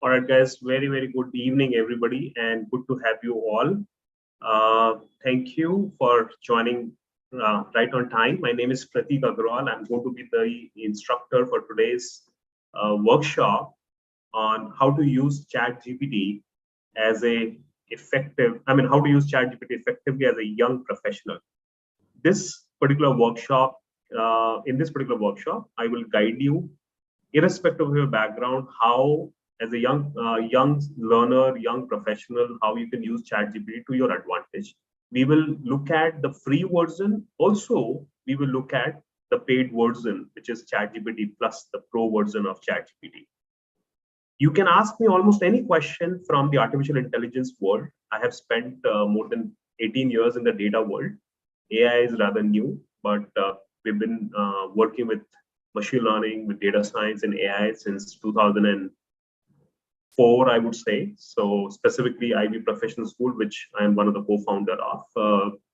All right, guys, very good evening, everybody, and good to have you all. Thank you for joining right on time. My name is Prateek Agrawal. I'm going to be the instructor for today's workshop on how to use Chat GPT as how to use Chat GPT effectively as a young professional. This particular workshop, in this particular workshop, I will guide you, irrespective of your background, how as a young learner, young professional, how you can use Chat GPT to your advantage. We will look at the free version. Also, we will look at the paid version, which is Chat GPT plus the pro version of Chat GPT. You can ask me almost any question from the artificial intelligence world. I have spent more than 18 years in the data world. AI is rather new, but we've been working with machine learning, with data science and AI since 2004, I would say. So specifically IB Professional School, which I am one of the co-founder of.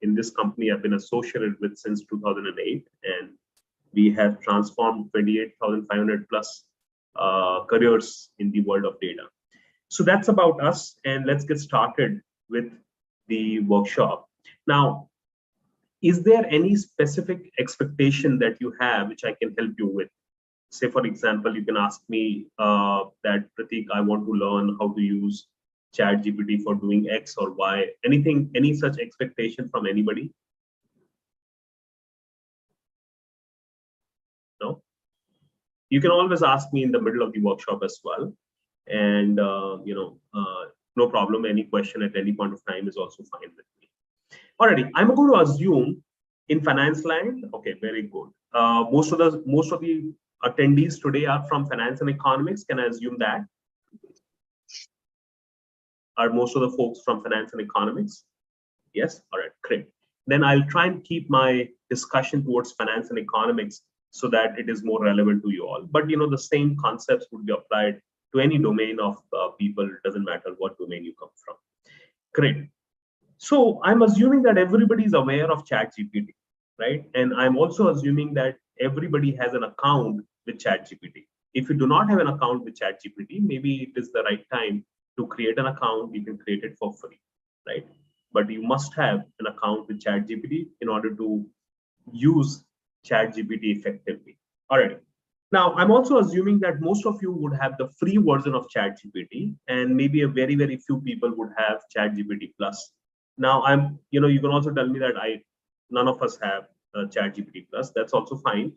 In this company, I've been associated with since 2008, and we have transformed 28,500 plus careers in the world of data. So that's about us, and let's get started with the workshop. Now, is there any specific expectation that you have which I can help you with? Say, for example, you can ask me that, Prateek, I want to learn how to use Chat GPT for doing X or Y. Anything, any such expectation from anybody? No? You can always ask me in the middle of the workshop as well. And, no problem. Any question at any point of time is also fine with me. Alrighty, I'm going to assume in finance land. Okay, very good. Most of the attendees today are from finance and economics. Can I assume that? Are most of the folks from finance and economics? Yes. All right, great. Then I'll try and keep my discussion towards finance and economics so that it is more relevant to you all. But the same concepts would be applied to any domain of people. It doesn't matter what domain you come from. Great. So I'm assuming that everybody is aware of Chat GPT, right? And I'm also assuming that everybody has an account with Chat GPT. If you do not have an account with Chat GPT, maybe it is the right time to create an account. You can create it for free, right? But you must have an account with Chat GPT in order to use Chat GPT effectively. All right. Now, I'm also assuming that most of you would have the free version of Chat GPT, and maybe a very few people would have Chat GPT plus. Now, you can also tell me that none of us have Chat GPT plus. That's also fine.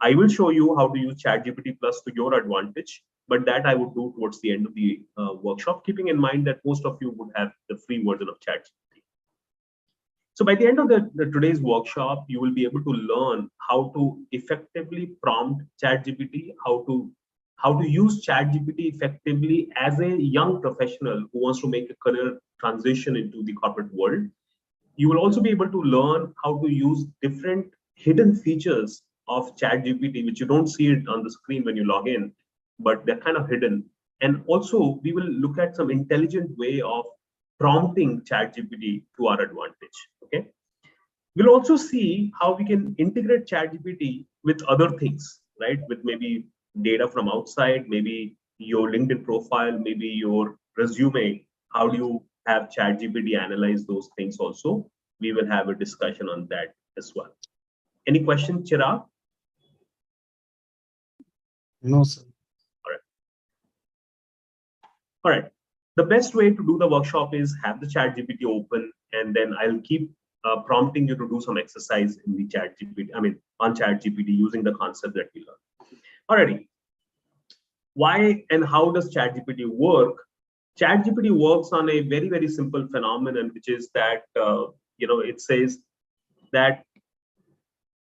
I will show you how to use Chat GPT plus to your advantage, but that I would do towards the end of the workshop, keeping in mind that most of you would have the free version of Chat GPT. So by the end of today's workshop, you will be able to learn how to effectively prompt Chat GPT, how to use Chat GPT effectively as a young professional who wants to make a career transition into the corporate world. You will also be able to learn how to use different hidden features of Chat GPT, which you don't see it on the screen when you log in, but they're kind of hidden. And also, we will look at some intelligent way of prompting Chat GPT to our advantage. Okay. We'll also see how we can integrate Chat GPT with other things, right? With maybe data from outside, maybe your LinkedIn profile, maybe your resume. How do you have Chat GPT analyze those things also? We will have a discussion on that as well. Any question, Chirag? No, sir. All right. The best way to do the workshop is have the Chat GPT open, and then I'll keep prompting you to do some exercise in the Chat GPT, on Chat GPT using the concept that we learned. Alrighty. Why and how does Chat GPT work? Chat GPT works on a very simple phenomenon, which is that it says that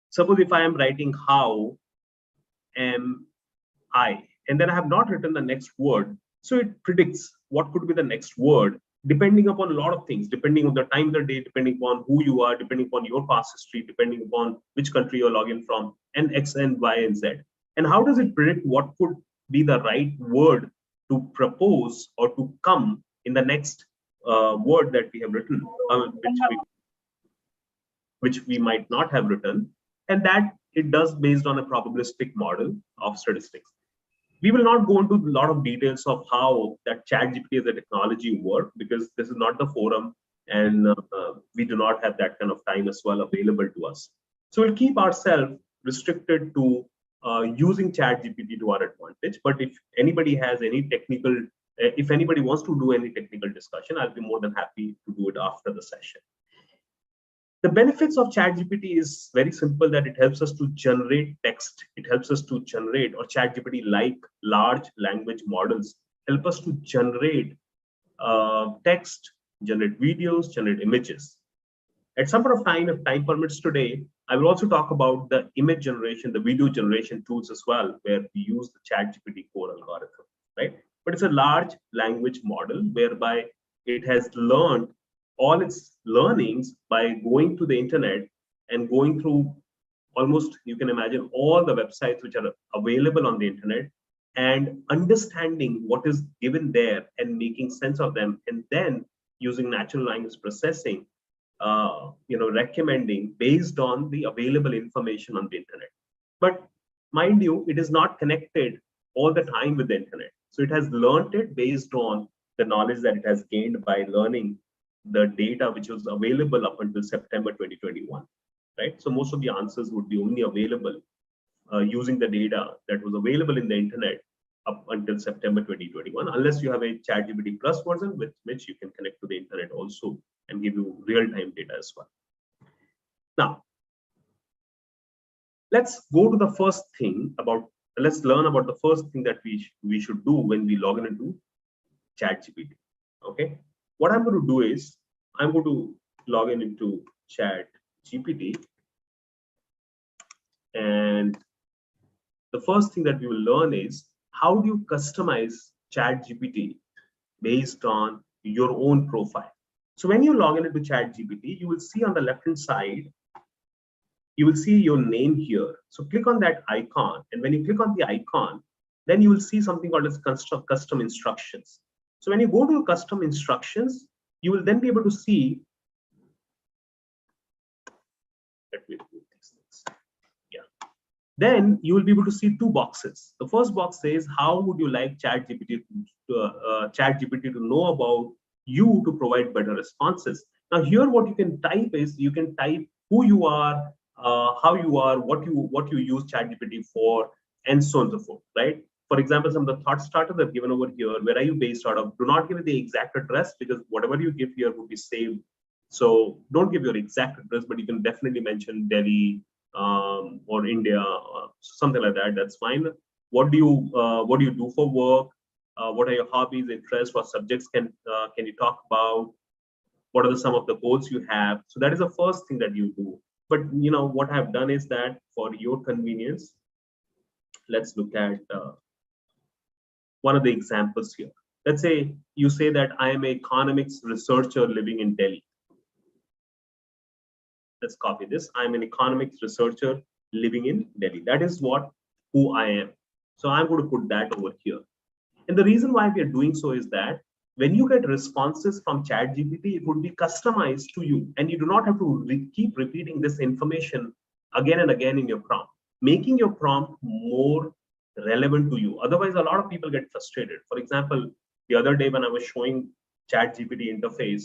suppose if I am writing how am I, and then I have not written the next word, so it predicts what could be the next word depending upon a lot of things, depending on the time of the day, depending upon who you are, depending upon your past history, depending upon which country you're logging from, and X and Y and Z. And how does it predict what could be the right word to propose or to come in the next word that we have written, which we might not have written, and that it does based on a probabilistic model of statistics. We will not go into a lot of details of how that Chat GPT as a technology work, because this is not the forum, and we do not have that kind of time as well available to us. So we'll keep ourselves restricted to using Chat GPT to our advantage. But if anybody has any technical, if anybody wants to do any technical discussion, I'll be more than happy to do it after the session. The benefits of Chat GPT is very simple, that it helps us to generate text. It helps us to generate, or Chat GPT like large language models help us to generate text, generate videos, generate images. At some point of time, if time permits today, I will also talk about the image generation, the video generation tools as well, where we use the Chat GPT core algorithm, right? But it's a large language model whereby it has learned all its learnings by going to the internet and going through almost, you can imagine, all the websites which are available on the internet, and understanding what is given there and making sense of them, and then using natural language processing, recommending based on the available information on the internet. But mind you, it is not connected all the time with the internet. So it has learned it based on the knowledge that it has gained by learning the data which was available up until September 2021, right? So most of the answers would be only available using the data that was available in the internet up until September 2021, unless you have a ChatGPT Plus version with which you can connect to the internet also and give you real-time data as well. Now, let's go to the first thing about, let's learn about the first thing that we should do when we log in into ChatGPT. Okay, what I'm going to do is I'm going to log in into ChatGPT, and the first thing that we will learn is how do you customize ChatGPT based on your own profile. So when you log in into ChatGPT, you will see on the left-hand side, you will see your name here. So click on that icon, and when you click on the icon, then you will see something called as custom instructions. So when you go to custom instructions, you will then be able to see, let me do these things. Yeah. Then you will be able to see two boxes. The first box says, how would you like ChatGPT to know about you to provide better responses? Now here, what you can type is, you can type who you are, how you are, what you use ChatGPT for, and so on and so forth, right? For example, some of the thought starters I've given over here. Where are you based out of? Do not give it the exact address, because whatever you give here would be saved. So don't give your exact address, but you can definitely mention Delhi or India, something like that. That's fine. What do you do for work? What are your hobbies, interests? What subjects can you talk about? What are some of the goals you have? So that is the first thing that you do. But what I've done is that for your convenience, let's look at one of the examples here. Let's say you say that I am an economics researcher living in Delhi. Let's copy this. I'm an economics researcher living in Delhi. That is who I am. So I'm going to put that over here. And the reason why we are doing so is that when you get responses from ChatGPT, it would be customized to you, and you do not have to keep repeating this information again and again in your prompt, making your prompt more relevant to you. Otherwise, a lot of people get frustrated. For example, the other day when I was showing ChatGPT interface,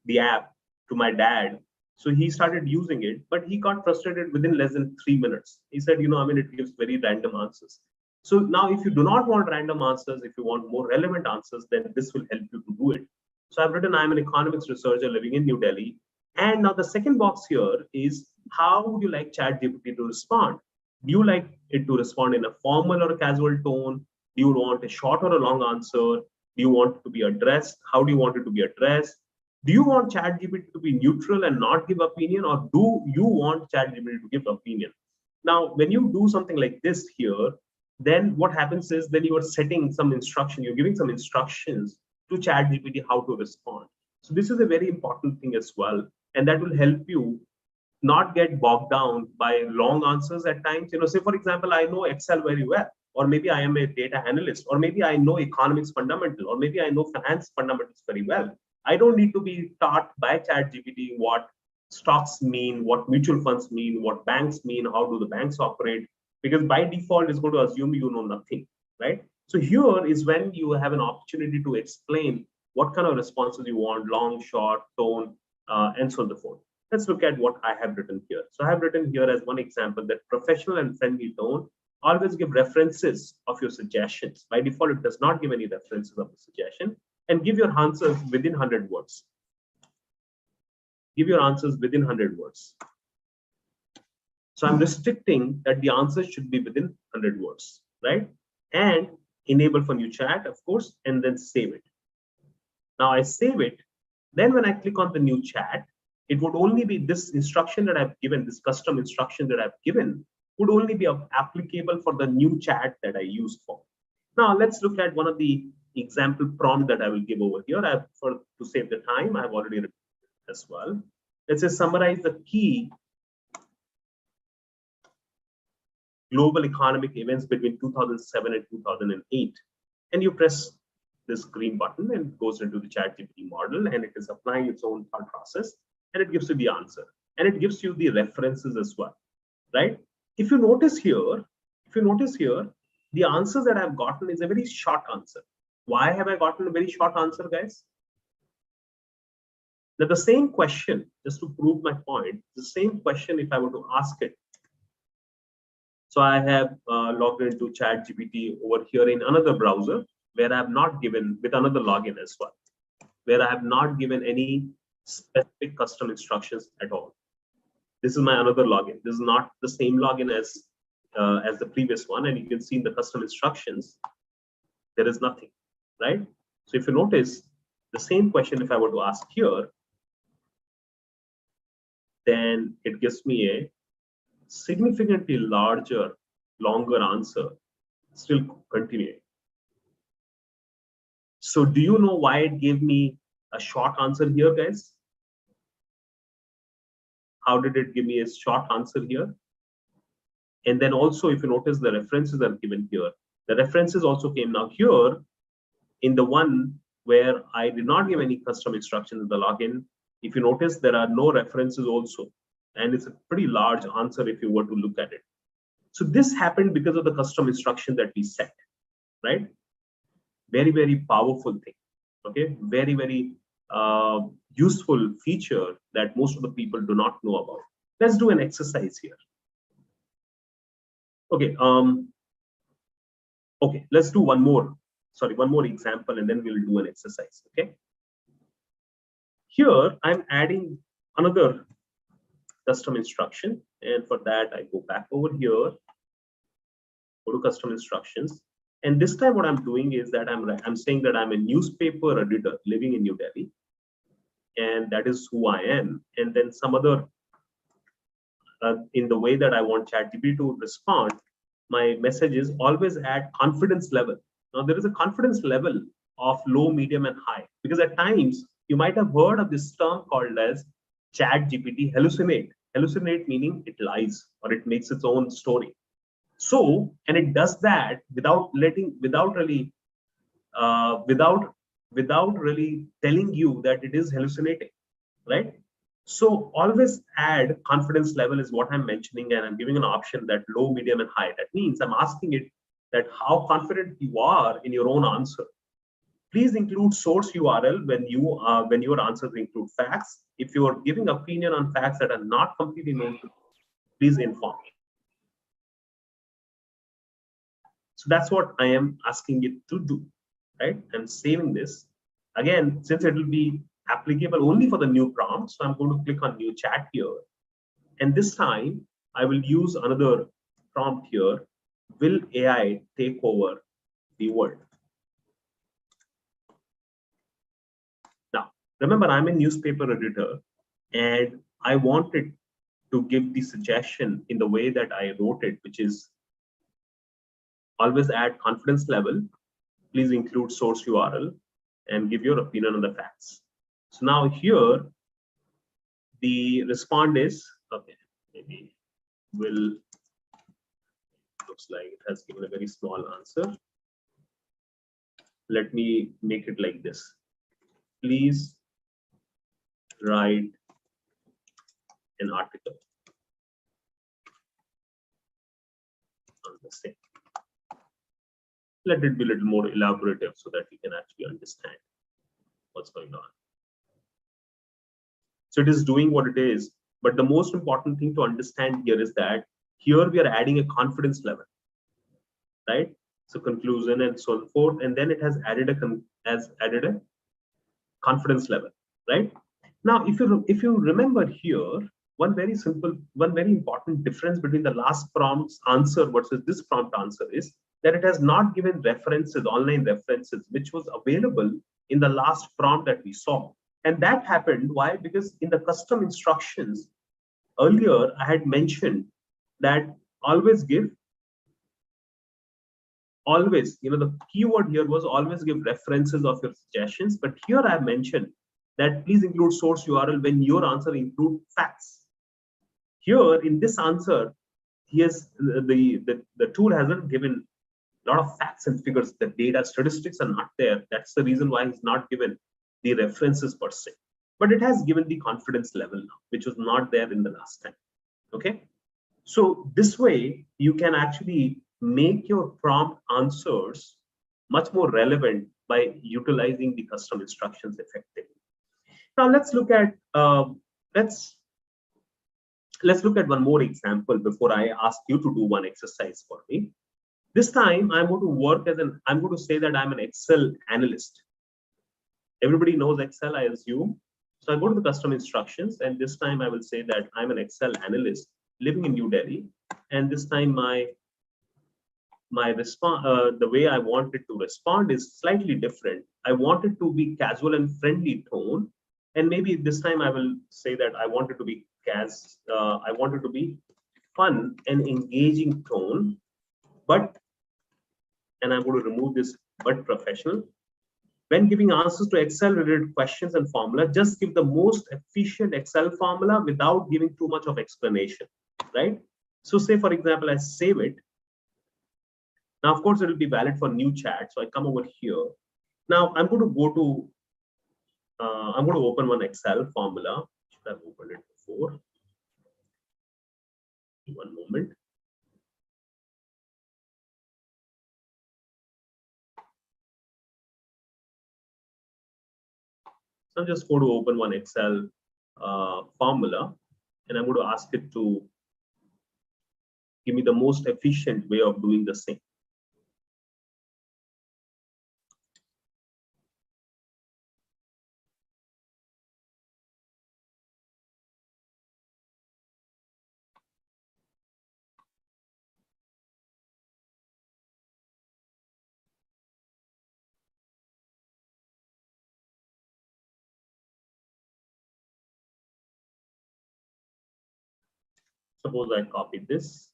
the app, to my dad, so he started using it, but he got frustrated within less than 3 minutes. He said, it gives very random answers. So now if you do not want random answers, if you want more relevant answers, then this will help you to do it. So I've written, I'm an economics researcher living in New Delhi. And now the second box here is, how would you like ChatGPT to respond? Do you like it to respond in a formal or a casual tone? Do you want a short or a long answer? Do you want it to be addressed? How do you want it to be addressed? Do you want ChatGPT to be neutral and not give opinion, or do you want ChatGPT to give opinion? Now, when you do something like this here, then what happens is, then you are setting some instruction, you're giving some instructions to ChatGPT how to respond. So this is a very important thing as well, and that will help you not get bogged down by long answers at times. Say for example, I know Excel very well, or maybe I am a data analyst, or maybe I know economics fundamental, or maybe I know finance fundamentals very well. I don't need to be taught by ChatGPT what stocks mean, what mutual funds mean, what banks mean, how do the banks operate. because by default it's going to assume you know nothing, right? So here is when you have an opportunity to explain what kind of responses you want, long, short, tone, and so on and so forth. Let's look at what I have written here. So I have written here as one example that professional and friendly tone, always give references of your suggestions. By default, it does not give any references of the suggestion, and give your answers within 100 words. Give your answers within 100 words. So I'm restricting that the answers should be within 100 words, right? And enable for new chat, of course, and then save it. Now I save it. Then when I click on the new chat, it would only be this instruction that I've given, this custom instruction that I've given, would only be applicable for the new chat that I used for. Now let's look at one of the example prompt that I will give over here. To save the time, I've already written as well. Let's say summarize the key global economic events between 2007 and 2008. And you press this green button and it goes into the Chat GPT model, and it is applying its own thought process, and it gives you the answer, and it gives you the references as well, right? If you notice here, the answers that I've gotten is a very short answer. Why have I gotten a very short answer, guys? Now the same question, just to prove my point, the same question, if I were to ask it. So I have logged into Chat GPT over here in another browser where I have not given, with another login as well, where I have not given any specific custom instructions at all. This is my another login. This is not the same login as the previous one, and you can see in the custom instructions there is nothing, right? So if you notice the same question, if I were to ask here, then it gives me a significantly larger, longer answer, still continuing. So do you know why it gave me a short answer here, guys? How did it give me a short answer here? And then also, if you notice, the references are given here. The references also came now here in the one where I did not give any custom instructions in the login. If you notice, there are no references also. And it's a pretty large answer if you were to look at it. So this happened because of the custom instruction that we set, right? Very, very powerful thing. Okay, very, very useful feature that most of the people do not know about. Let's do an exercise here. Okay, okay, let's do one more example, and then we'll do an exercise. Okay, here I'm adding another custom instruction, and for that I go back over here, go to custom instructions, and this time what I'm doing is that I'm saying that I'm a newspaper editor living in New Delhi, and that is who I am. And then some other in the way that I want ChatGPT to respond, my message is always add confidence level. Now there is a confidence level of low, medium, and high, because at times you might have heard of this term called as ChatGPT hallucinate. Hallucinate meaning it lies or it makes its own story. So, and it does that without really telling you that it is hallucinating, right? So always add confidence level is what I'm mentioning, and I'm giving an option that low, medium, and high. That means I'm asking it that how confident you are in your own answer. Please include source URL when your answers include facts. If you are giving opinion on facts that are not completely known to you, please inform me. So that's what I am asking it to do, right? I'm saving this. Again, since it will be applicable only for the new prompt, so I'm going to click on new chat here. And this time I will use another prompt here. Will AI take over the world? Now, remember, I'm a newspaper editor, and I wanted to give the suggestion in the way that I wrote it, which is always add confidence level. Please include source URL and give your opinion on the facts. So now here, the respond is, okay, maybe looks like it has given a very small answer. Let me make it like this. Please write an article. on the same. Let it be a little more elaborative so that you can actually understand what's going on. So it is doing what it is, but the most important thing to understand here is that here we are adding a confidence level, right? So conclusion and so forth, and then it has added a confidence level, right? Now, if you remember here, one very important difference between the last prompt's answer versus this prompt answer is that it has not given references, online references, which was available in the last prompt that we saw. And that happened, why? Because in the custom instructions, earlier I had mentioned that always, the keyword here was always give references of your suggestions, but here I have mentioned that please include source URL when your answer include facts. Here in this answer, the tool hasn't given a lot of facts and figures. The data statistics are not there. That's the reason why it's not given the references per se. But it has given the confidence level now, which was not there in the last time. Okay. So this way you can actually make your prompt answers much more relevant by utilizing the custom instructions effectively. Now let's look at let's look at one more example before I ask you to do one exercise for me. This time I'm going to work I'm going to say that I'm an Excel analyst. Everybody knows Excel, I assume. So I go to the custom instructions, and this time I will say that I'm an Excel analyst living in New Delhi. And this time my response, the way I wanted to respond is slightly different. I want it to be casual and friendly tone. And maybe this time I will say that I want it to be fun and engaging tone, and I'm going to remove this but professional. When giving answers to Excel related questions and formula, just give the most efficient Excel formula without giving too much of explanation, right? So say, for example, I save it. Now, of course, it will be valid for new chat. So I come over here. Now I'm going to go to, I'm going to open one Excel formula. Should have opened it before. One moment. So I'm just going to open one Excel formula, and I'm going to ask it to give me the most efficient way of doing the same. Suppose I copy this.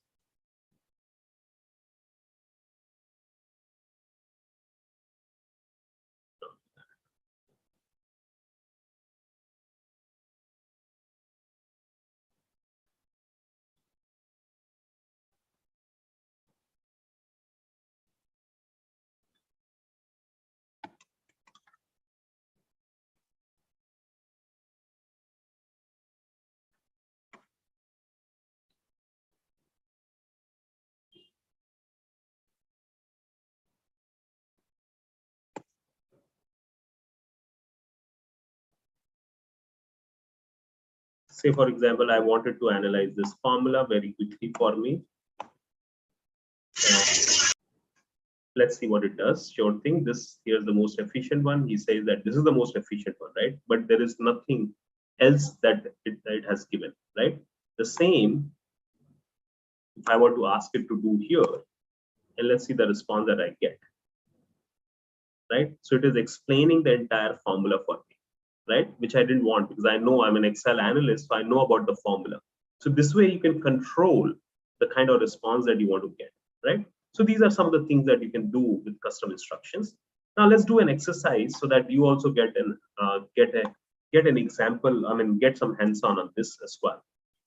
Say, for example, I wanted to analyze this formula very quickly for me. Let's see what it does. Sure thing. Here's the most efficient one. He says that this is the most efficient one, right? But there is nothing else that it has given, right? The same, if I were to ask it to do here, and let's see the response that I get, right? So it is explaining the entire formula for me, right? Which I didn't want, because I know I'm an Excel analyst, so I know about the formula. So this way you can control the kind of response that you want to get, right? So these are some of the things that you can do with custom instructions. Now let's do an exercise so that you also get an example. I mean, get some hands-on on this as well.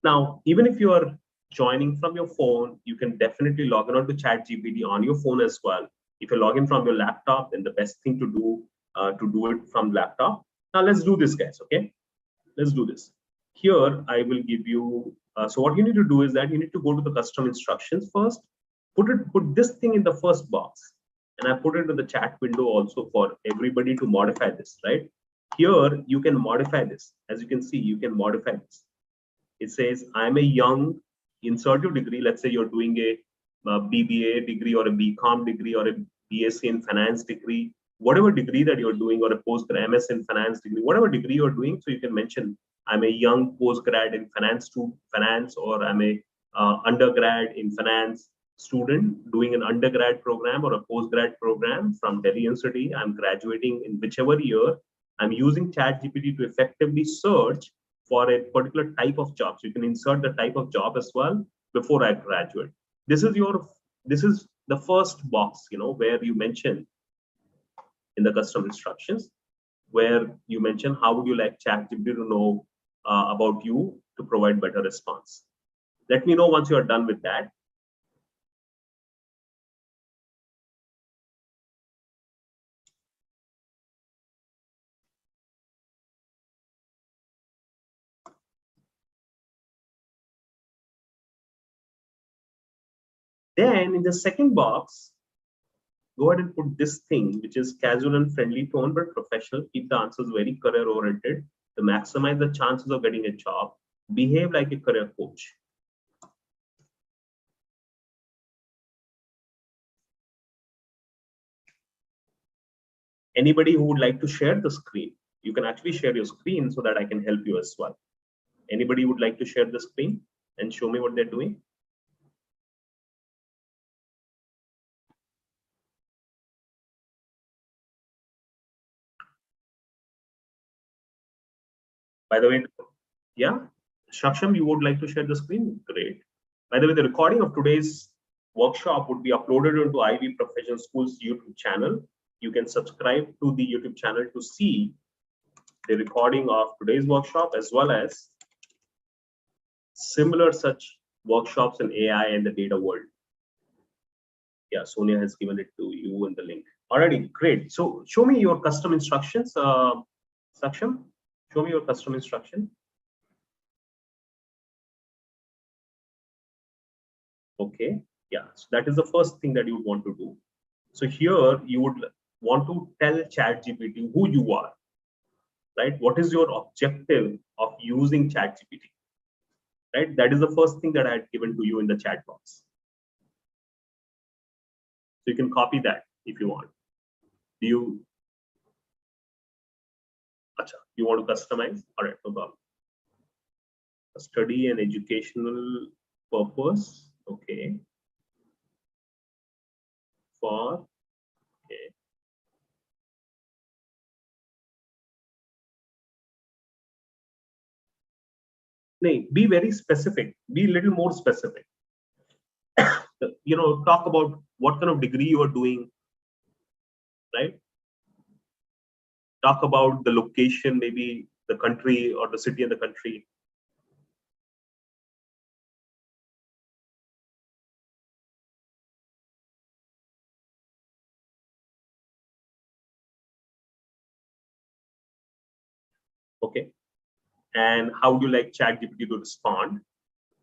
Now, even if you are joining from your phone, you can definitely log on to Chat GPT on your phone as well. If you log in from your laptop, then the best thing to do it from laptop. Now let's do this, guys. Okay, let's do this. Here I will give you. So what you need to do is that you need to go to the custom instructions first. put this thing in the first box, and I put it in the chat window also for everybody to modify this, right? Here you can modify this. As you can see, you can modify this. It says, I'm a young, insert your degree. Let's say you're doing a BBA degree or a BCom degree or a BSc in finance degree, whatever degree that you're doing, or a postgrad MS in finance degree, whatever degree you're doing. So you can mention, I'm a young postgrad in finance, or I'm a undergrad in finance student doing an undergrad program or a postgrad program from Delhi University. I'm graduating in whichever year. I'm using Chat GPT to effectively search for a particular type of job. So you can insert the type of job as well before I graduate. This is the first box, where you mention in the custom instructions, where you mention how would you like Chat GPT to know about you to provide better response. Let me know once you are done with that. Then in the second box, go ahead and put this thing, which is casual and friendly tone, but professional. Keep the answers very career oriented to maximize the chances of getting a job. Behave like a career coach. Anybody who would like to share the screen, you can actually share your screen so that I can help you as well. Anybody would like to share the screen and show me what they're doing? By the way, yeah, Shaksham, you would like to share the screen? Great. By the way, the recording of today's workshop would be uploaded into Ivy Professional School's YouTube channel. You can subscribe to the YouTube channel to see the recording of today's workshop, as well as similar such workshops in AI and the data world. Yeah, Sonia has given it to you in the link. Alrighty, great. So show me your custom instructions, Saksham. Show me your custom instruction. Okay, yeah, so that is the first thing that you would want to do. So here you would want to tell ChatGPT who you are, right? What is your objective of using ChatGPT, right? That is the first thing that I had given to you in the chat box. So you can copy that if you want. Do you? Achha, you want to customize? All right, no problem. A study and educational purpose, okay. For, okay. No, be very specific. Be a little more specific. Talk about what kind of degree you are doing, right? Talk about the location, maybe the country or the city and the country. Okay. And how would you like ChatGPT to respond?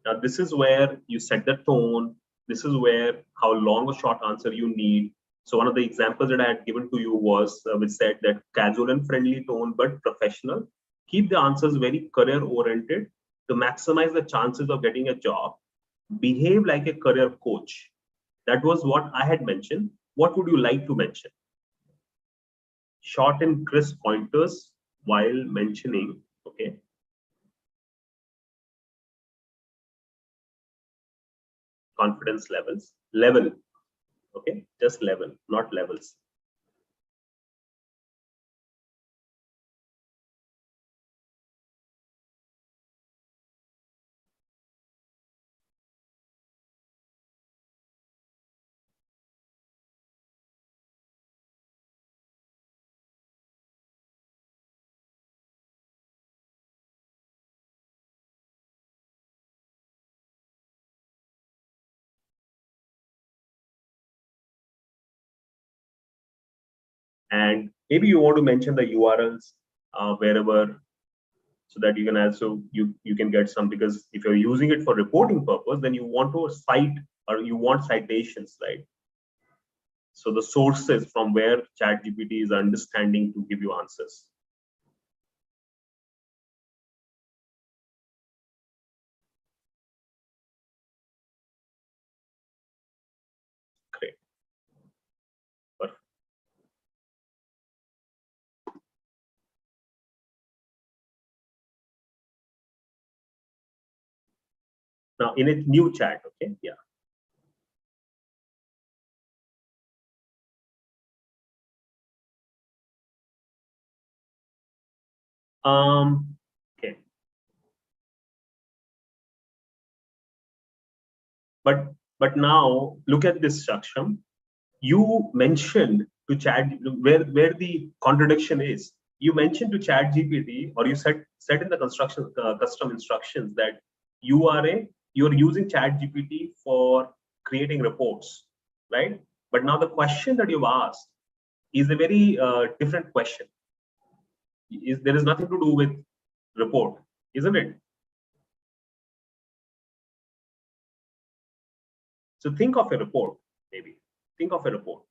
Now, this is where you set the tone. This is where how long a short answer you need. So one of the examples that I had given to you was which said that casual and friendly tone, but professional. Keep the answers very career oriented to maximize the chances of getting a job. Behave like a career coach. That was what I had mentioned. What would you like to mention? Short and crisp pointers while mentioning, okay. Confidence level, okay, just level, not levels. And maybe you want to mention the URLs wherever, so that you can also you can get some, because if you're using it for reporting purpose, then you want to cite or you want citations, right? So the sources from where Chat GPT is understanding to give you answers. Great. Perfect. Now in a new chat, okay, yeah. Okay. But now look at this, Shaksham. You mentioned to Chat where the contradiction is. You mentioned to Chat GPT, or you set in the custom instructions that you're using Chat GPT for creating reports, right? But now the question that you've asked is a very different question. There is nothing to do with report, isn't it? So think of a report, maybe. Think of a report.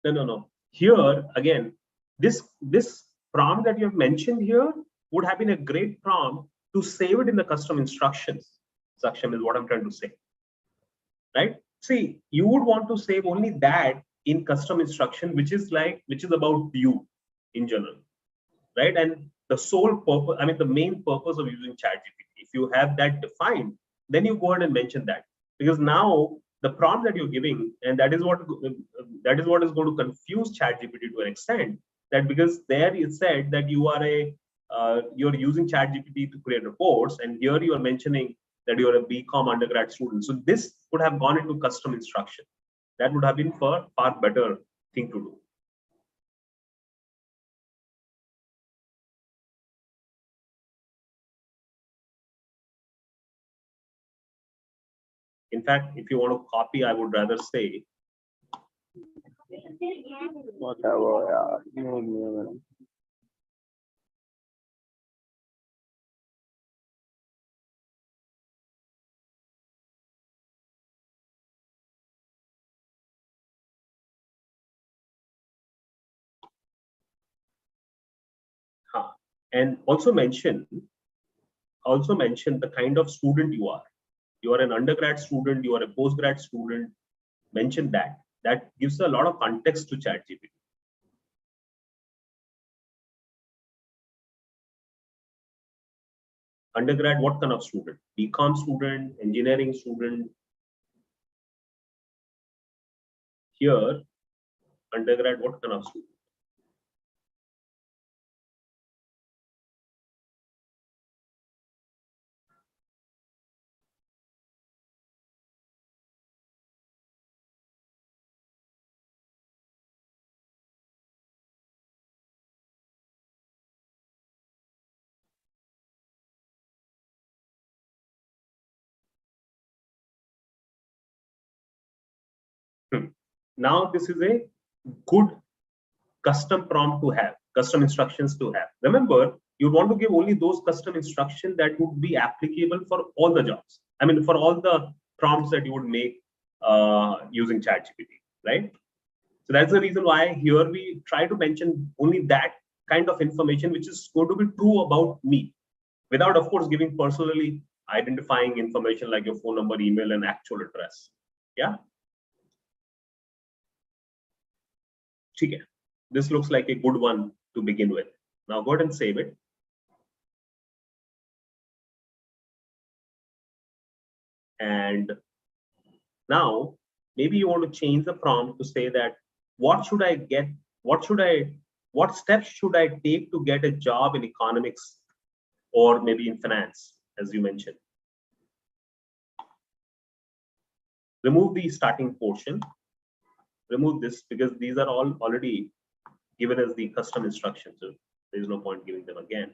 No. Here again, this prompt that you have mentioned here would have been a great prompt to save it in the custom instructions section, is what I'm trying to say. Right? See, you would want to save only that in custom instruction, which is about you in general, right? And the sole purpose, I mean, the main purpose of using ChatGPT, if you have that defined, then you go ahead and mention that, because now the prompt that you're giving, and that is what is going to confuse ChatGPT to an extent, that because there it said that you're using ChatGPT to create reports, and here you are mentioning that you're a BCom undergrad student. So this would have gone into custom instruction. That would have been far better thing to do. In fact, if you want to copy, I would rather say whatever. Yeah. and also mention the kind of student you are. You are an undergrad student, you are a postgrad student. Mention that gives a lot of context to ChatGPT. Undergrad, what kind of student? BCom student, engineering student. Here, undergrad, what kind of student? Now this is a good custom prompt to have, custom instructions to have. Remember, you want to give only those custom instructions that would be applicable for all the jobs. I mean, for all the prompts that you would make using ChatGPT, right? So that's the reason why here we try to mention only that kind of information which is going to be true about me, without, of course, giving personally identifying information like your phone number, email, and actual address. Yeah. Okay. This looks like a good one to begin with. Now go ahead and save it. And now maybe you want to change the prompt to say that what should I get? What steps should I take to get a job in economics or maybe in finance, as you mentioned? Remove the starting portion. Remove this because these are all already given as the custom instructions. So there is no point giving them again.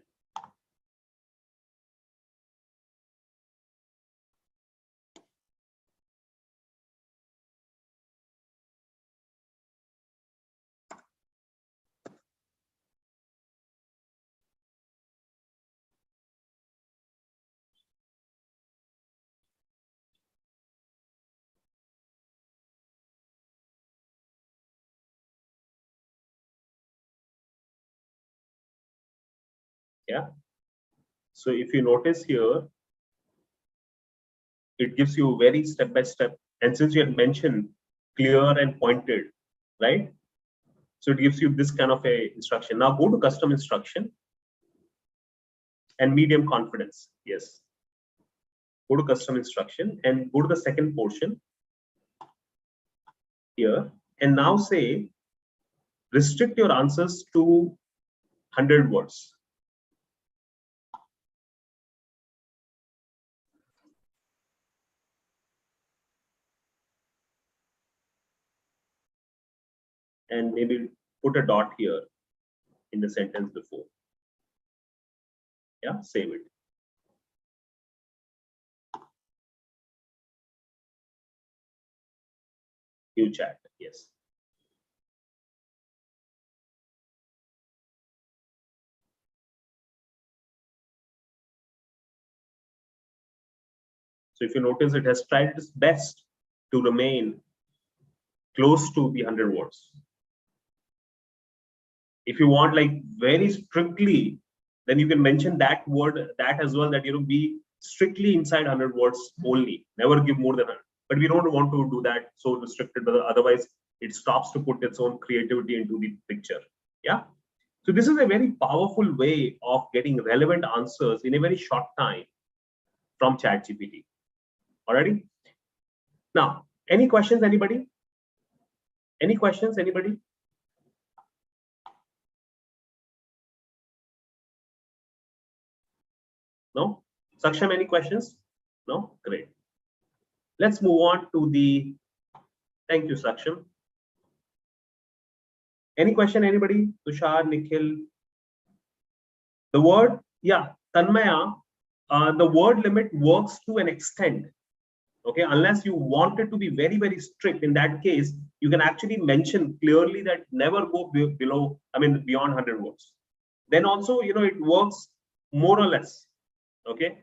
Yeah. So if you notice here, it gives you very step by step. And since you had mentioned clear and pointed, right? So it gives you this kind of a instruction. Now go to custom instruction and medium confidence. Yes. Go to custom instruction and go to the second portion here. And now say, restrict your answers to 100 words. And maybe put a dot here in the sentence before. Yeah, save it. New chat, yes. So if you notice, it has tried its best to remain close to the 100 words. If you want like very strictly, then you can mention that word, that as well, that be strictly inside 100 words only, never give more than 100. But we don't want to do that so restricted, but otherwise it stops to put its own creativity into the picture. Yeah. So this is a very powerful way of getting relevant answers in a very short time from Chat GPT. Alrighty. Now, any questions, anybody? Any questions, anybody? No? Saksham, any questions? No? Great. Let's move on to the, thank you, Saksham. Any question, anybody? Tushar, Nikhil? The word, yeah, Tanmaya, the word limit works to an extent. Okay, unless you want it to be very, very strict, in that case, you can actually mention clearly that never go below, beyond 100 words. Then also, it works more or less. Okay.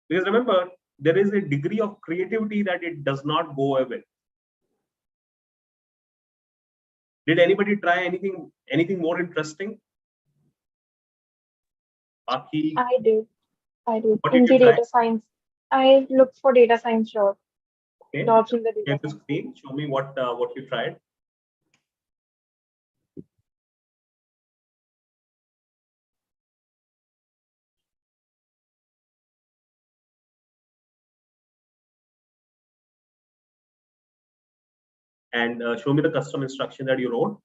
Because remember, there is a degree of creativity that it does not go away. Did anybody try anything more interesting? Aki? I did. What In did you the try? data science, I looked for data science jobs. Okay. Jobs in the data Share the science. screen. Show me what you tried. And show me the custom instruction that you wrote.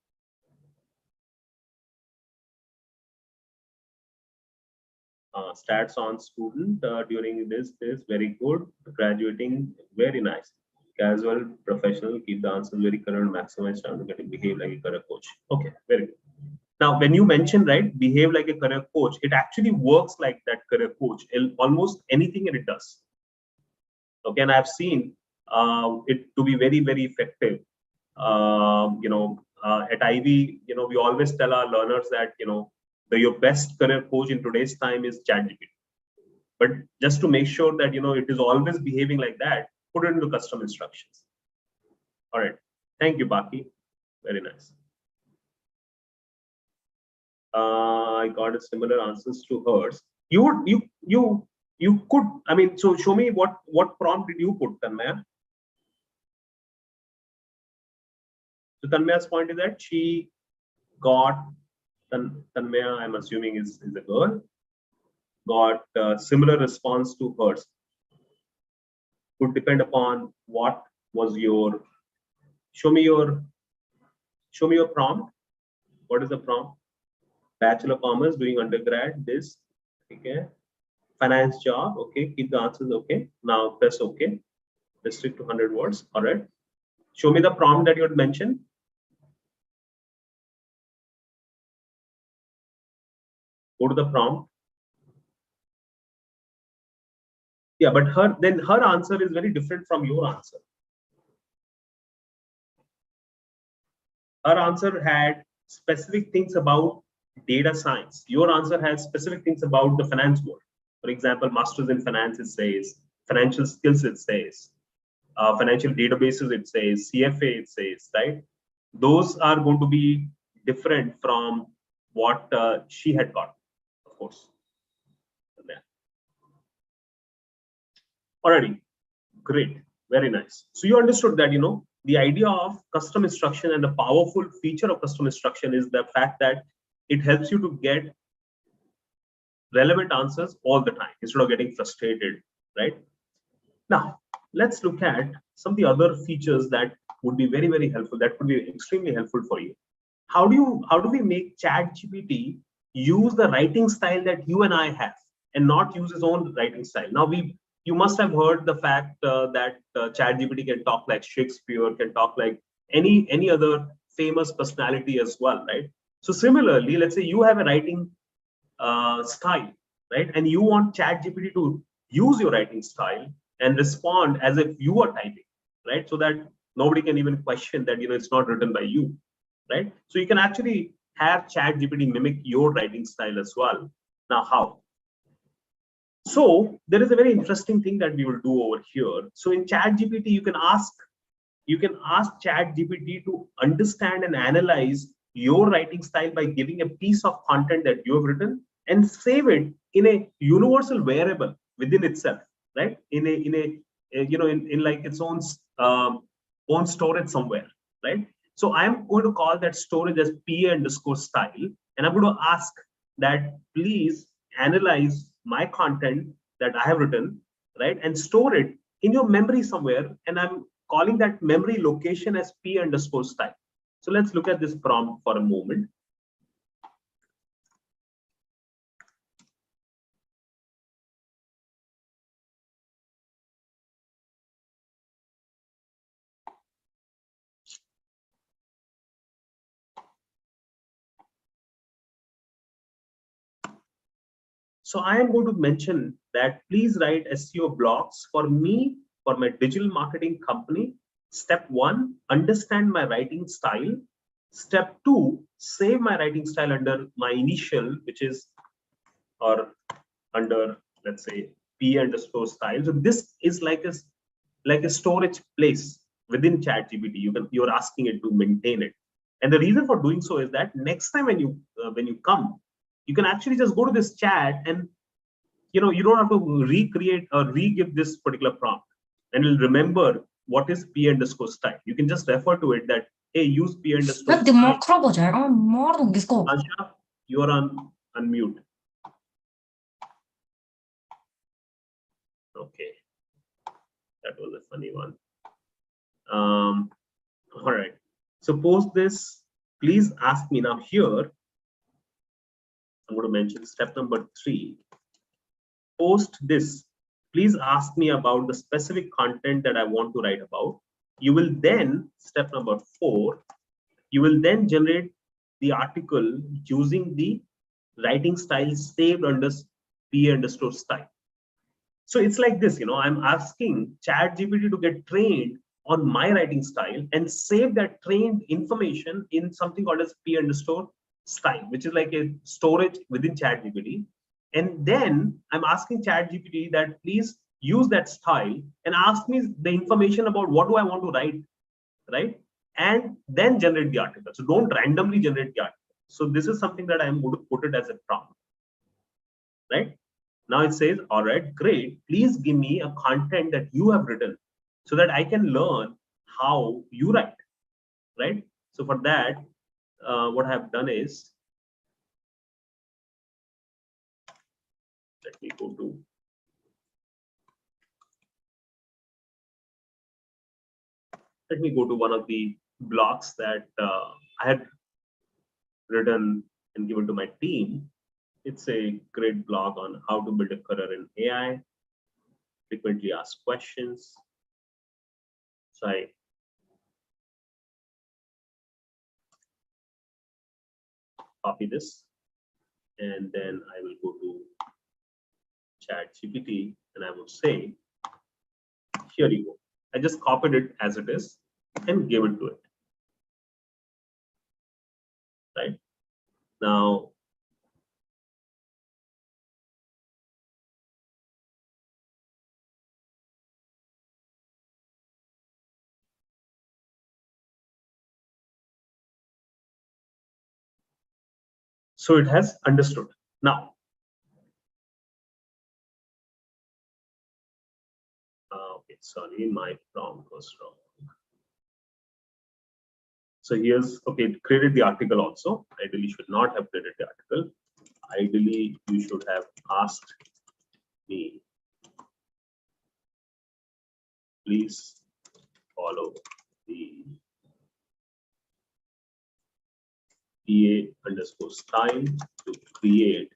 Stats on student during this very good. Graduating, very nice. Casual, professional, keep the answers very current, maximize chance of getting behave like a career coach. Okay, very good. Now, when you mention, right, behave like a career coach, it actually works like that career coach in almost anything it does. Okay, and I've seen it to be very, very effective. At Ivy, we always tell our learners that, your best career coach in today's time is Chat GPT. But just to make sure that, it is always behaving like that, put it into custom instructions. All right. Thank you, Baki. Very nice. I got a similar answers to hers. You could, so show me what prompt did you put, Tanmaya? So Tanmaya's point is that she got, Tanmaya, I'm assuming is a girl, got a similar response to hers. Could depend upon what was your, show me your prompt. What is the prompt? Bachelor of Commerce, doing undergrad, this, okay. Finance job, okay. Keep the answers, okay. Now press okay. Restrict to 100 words, all right. Show me the prompt that you had mentioned. Go to the prompt. Yeah, but her answer is very different from your answer. Her answer had specific things about data science. Your answer has specific things about the finance world. For example, masters in finance, it says, financial skills, it says, financial databases, it says, CFA, it says, right? Those are going to be different from what she had got, of course. There. Alrighty, great, very nice. So you understood that, the idea of custom instruction and the powerful feature of custom instruction is the fact that it helps you to get relevant answers all the time instead of getting frustrated, right? Now, let's look at some of the other features that would be very, very helpful, that could be extremely helpful for you. How do we make Chat GPT use the writing style that you and I have and not use his own writing style? Now, you must have heard the fact that Chat GPT can talk like Shakespeare, can talk like any other famous personality as well, right? So similarly, let's say you have a writing style, right? And you want Chat GPT to use your writing style and respond as if you are typing, right? So that nobody can even question that, it's not written by you, right? So you can actually have Chat GPT mimic your writing style as well. Now, how? So there is a very interesting thing that we will do over here. So in Chat GPT, you can ask Chat GPT to understand and analyze your writing style by giving a piece of content that you have written and save it in a universal variable within itself, right? In like its own storage somewhere, right? So I'm going to call that storage as PA_style, and I'm going to ask that please analyze my content that I have written, right, and store it in your memory somewhere, and I'm calling that memory location as P_style. So let's look at this prompt for a moment. So I am going to mention that please write SEO blocks for me for my digital marketing company. Step 1, understand my writing style. Step 2, save my writing style under my initial, which is, or under, let's say, P_style. So this is like a storage place within Chat GPT. You're asking it to maintain it. And the reason for doing so is that next time when you come, you can actually just go to this chat and you don't have to recreate or re-give this particular prompt, and it'll remember what is P_style. You can just refer to it that, hey, use P_style. Ansha, you are on unmute. Okay, that was a funny one. All right. Suppose this, please ask me now here. I'm going to mention step number 3. Post this, please ask me about the specific content that I want to write about. You will then, step number 4, you will then generate the article using the writing style saved under P_style. So it's like this, I'm asking Chat GPT to get trained on my writing style and save that trained information in something called as P_style, which is like a storage within Chat GPT. And then I'm asking Chat GPT that please use that style and ask me the information about what do I want to write, right? And then generate the article. So don't randomly generate the article. So this is something that I'm going to put it as a prompt, right? Now it says, all right, great. Please give me a content that you have written so that I can learn how you write, right? So for that, what I have done is, let me go to one of the blogs that I had written and given to my team. It's a great blog on how to build a career in AI, frequently asked questions. So I copy this, and then I will go to Chat GPT and I would say, here you go. I just copied it as it is and gave it to it. Right now, so it has understood. Now, Okay, sorry, my prompt was wrong. So here's, okay, it created the article also. Ideally should not have created the article. Ideally, you should have asked me, please follow the PA_style to create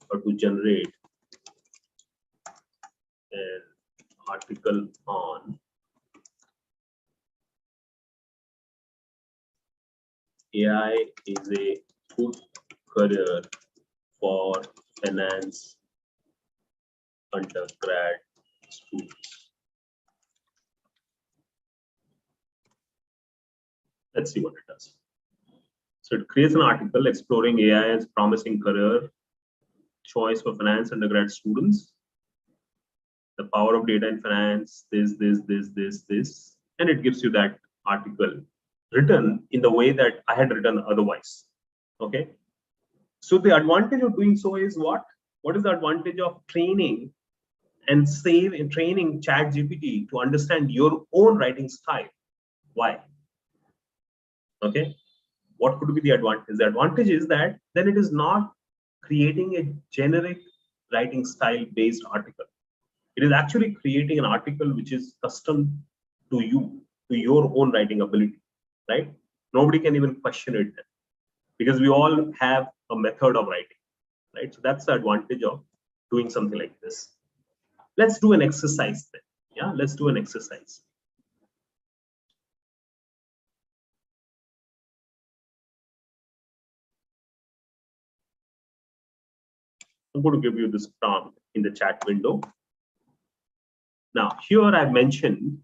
or to generate an article on AI is a good career for finance undergrad students. Let's see what it does. So it creates an article exploring AI as promising career choice for finance undergrad students. The power of data in finance, this, and it gives you that article written in the way that I had written otherwise. Okay. So the advantage of doing so is what? What is the advantage of training and training Chat GPT to understand your own writing style? Why? Okay. What could be the advantage? The advantage is that then it is not creating a generic writing style based article. It is actually creating an article which is custom to you, to your own writing ability, right? Nobody can even question it then, because we all have a method of writing, right? So that's the advantage of doing something like this. Let's do an exercise then. Yeah, let's do an exercise. I'm going to give you this prompt in the chat window. Now, here I've mentioned,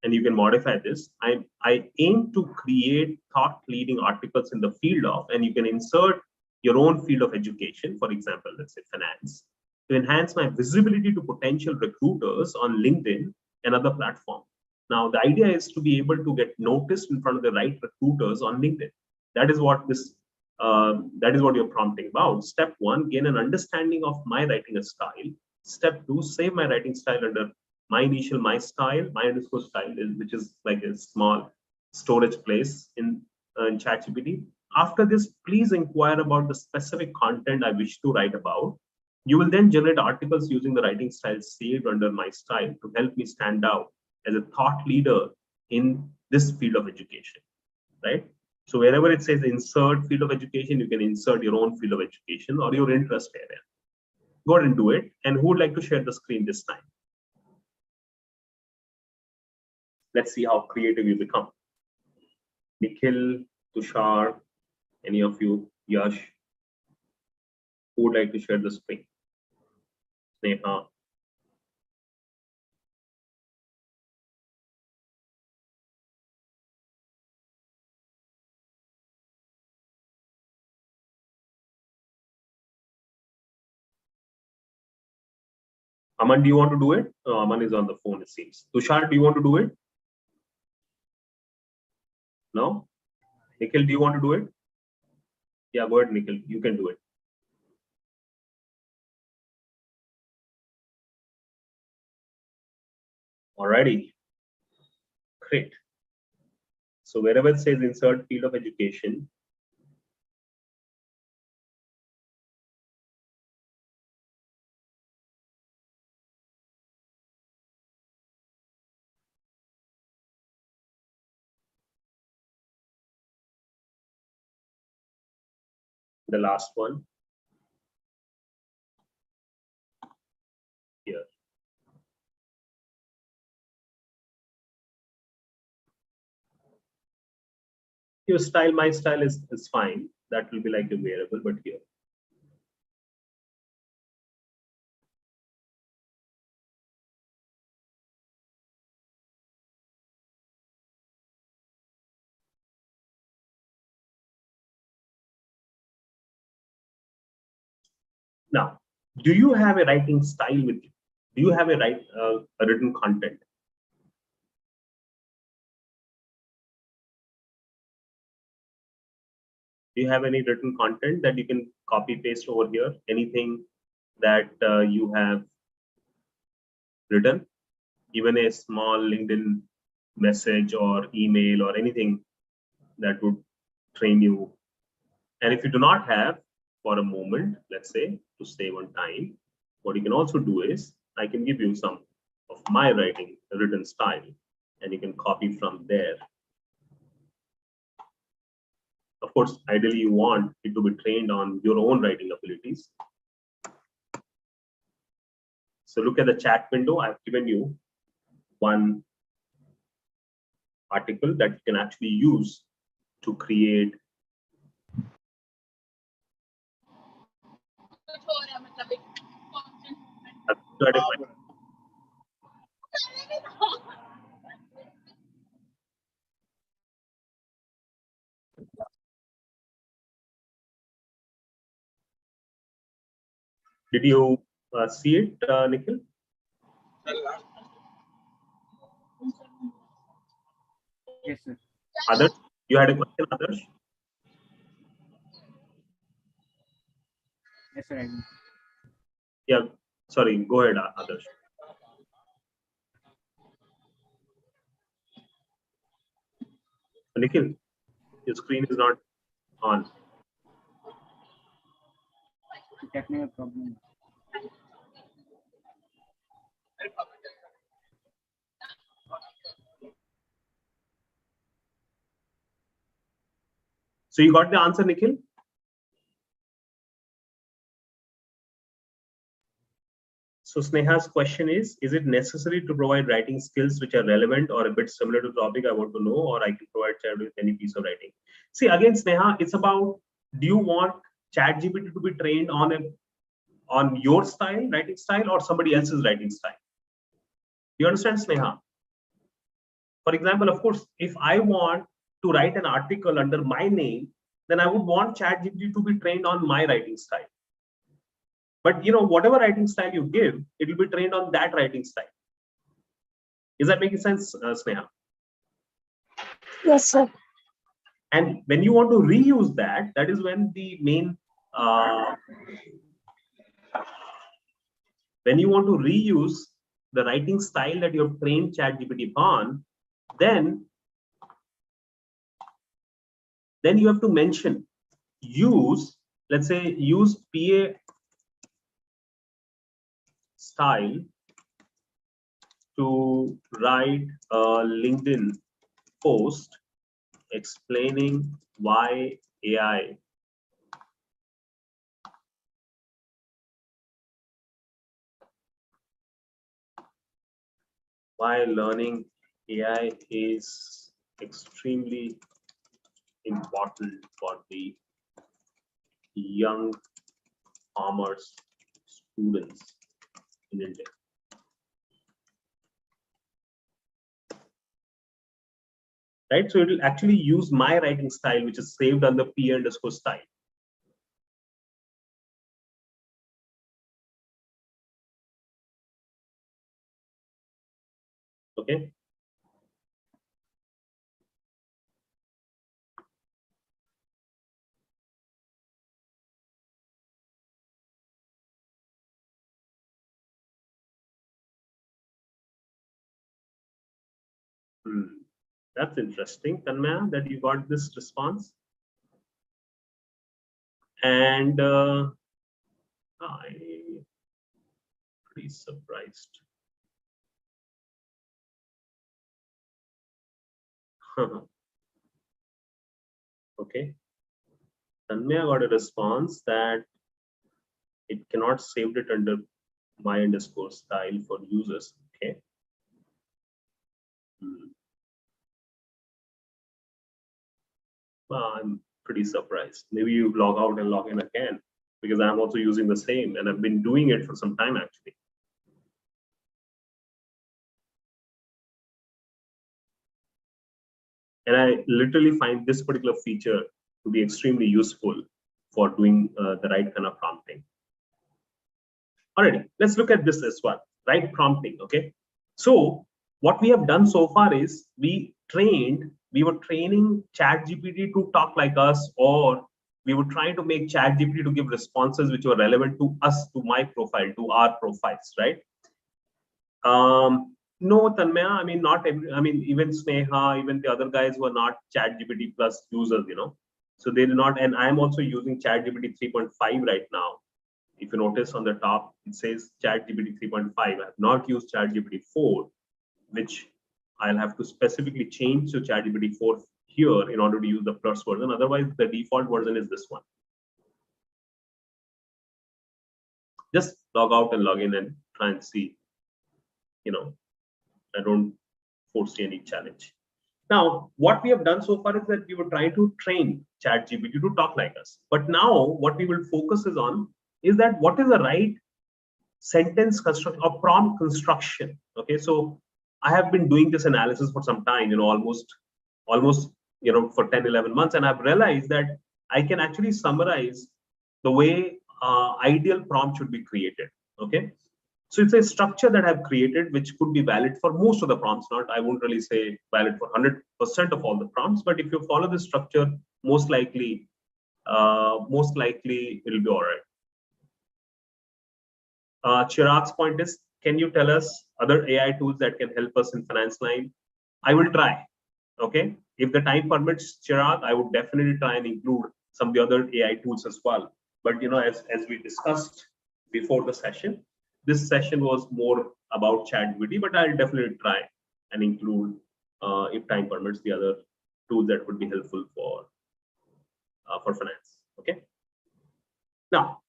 and you can modify this, I aim to create thought-leading articles in the field of, and you can insert your own field of education, for example, let's say finance, to enhance my visibility to potential recruiters on LinkedIn and other platforms. Now, the idea is to be able to get noticed in front of the right recruiters on LinkedIn. That is what this, that is what you're prompting about. Step 1, gain an understanding of my writing style. Step 2, save my writing style under my style, my underscore style, which is like a small storage place in Chat GPT. After this, please inquire about the specific content I wish to write about. You will then generate articles using the writing style saved under my style to help me stand out as a thought leader in this field of education, right? So wherever it says insert field of education, you can insert your own field of education or your interest area. Go ahead and do it. And who would like to share the screen this time? Let's see how creative you become. Nikhil, Tushar, any of you, Yash, who would like to share the screen? Sneha. Aman, do you want to do it? Oh, Aman is on the phone, it seems. Tushar, do you want to do it? No? Nikhil, do you want to do it? Yeah, go ahead, Nikhil. You can do it. Alrighty. Great. So wherever it says insert field of education, the last one here. Your style, my style is fine. That will be like a variable, but here. Now, do you have a writing style with you? Do you have a written content? Do you have any written content that you can copy paste over here? Anything that you have written? even a small LinkedIn message or email or anything that would train you. And if you do not have for a moment, let's say, to save on time, what you can also do is I can give you some of my written style, and you can copy from there. Of course, ideally you want it to be trained on your own writing abilities. So look at the chat window. I've given you one article that you can actually use to create Did you see it, Nikhil? Yes, sir. Others, you had a question, Others? Yes, sir. Yeah, sorry, go ahead, Others. Nikhil, your screen is not on. Technical problem. So you got the answer, Nikhil? So Sneha's question is it necessary to provide writing skills which are relevant or a bit similar to the topic I want to know, or I can provide chat with any piece of writing? See, again, Sneha, it's about, do you want Chat GPT to be trained on your style, writing style, or somebody else's writing style? You understand, Sneha? For example, of course, if I want to write an article under my name, then I would want Chat GPT to be trained on my writing style. But whatever writing style you give, it will be trained on that writing style. Is that making sense, Sneha? Yes, sir. And when you want to reuse that, that is when the main when you want to reuse the writing style that you have trained Chat GPT upon, then you have to mention use, let's say, use PA style to write a LinkedIn post explaining why AI learning AI is extremely important for the young commerce students in India. Right, so it will actually use my writing style, which is saved on the P_style. Okay. That's interesting, Tanmaya, that you got this response. And I'm pretty surprised. Okay. Tanmaya got a response that it cannot save it under my_style for users. Okay. Well, I'm pretty surprised. Maybe you log out and log in again, because I'm also using the same and I've been doing it for some time actually. And I literally find this particular feature to be extremely useful for doing the right kind of prompting. Alrighty, let's look at this as well, right? Prompting, okay? So what we have done so far is we were training Chat GPT to talk like us, or we were trying to make Chat GPT to give responses which were relevant to us, to my profile, to our profiles, right? No, Tanmaya, I mean, not every, I mean, even Sneha, even the other guys who are not Chat GPT plus users, so they're not, and I'm also using Chat GPT 3.5 right now. If you notice on the top, it says Chat GPT 3.5. I have not used Chat GPT 4, which I'll have to specifically change to Chat GPT 4 here in order to use the plus version. Otherwise, the default version is this one. Just log out and log in and try and see, I don't foresee any challenge. Now, what we have done so far is that we were trying to train Chat GPT to talk like us. But now what we will focus is that what is the right sentence construction or prompt construction. Okay, so I have been doing this analysis for some time, almost for 10-11 months, and I've realized that I can actually summarize the way ideal prompt should be created. Okay, so it's a structure that I've created which could be valid for most of the prompts. I won't really say valid for 100% of all the prompts, but if you follow this structure, most likely it'll be all right. Chirag's point is, can you tell us other AI tools that can help us in finance line? I will try. Okay, if the time permits, Chirag, I would definitely try and include some of the other AI tools as well. But as we discussed before the session, this session was more about Chat GPT, but I'll definitely try and include, if time permits, the other tools that would be helpful for finance. Okay. Now,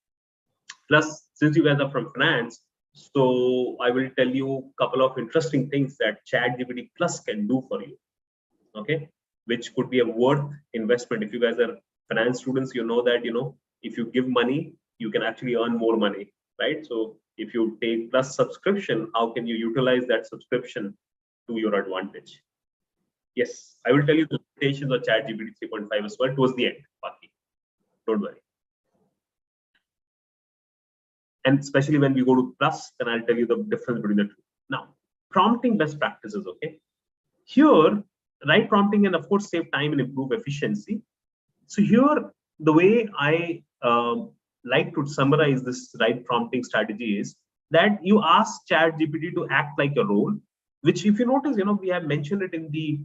plus, since you guys are from finance, so I will tell you a couple of interesting things that Chat GPT Plus can do for you. Okay, which could be a worth investment. If you guys are finance students, you know that if you give money, you can actually earn more money, right? So if you take Plus subscription, how can you utilize that subscription to your advantage? Yes, I will tell you the limitations of Chat GPT 3.5 as well towards the end, Paki. Don't worry. And especially when we go to Plus, then I'll tell you the difference between the two. Now, prompting best practices, okay? Here, right prompting and of course save time and improve efficiency. So here, the way I like to summarize this right prompting strategy is that you ask Chat GPT to act like a role, which if you notice, we have mentioned it in the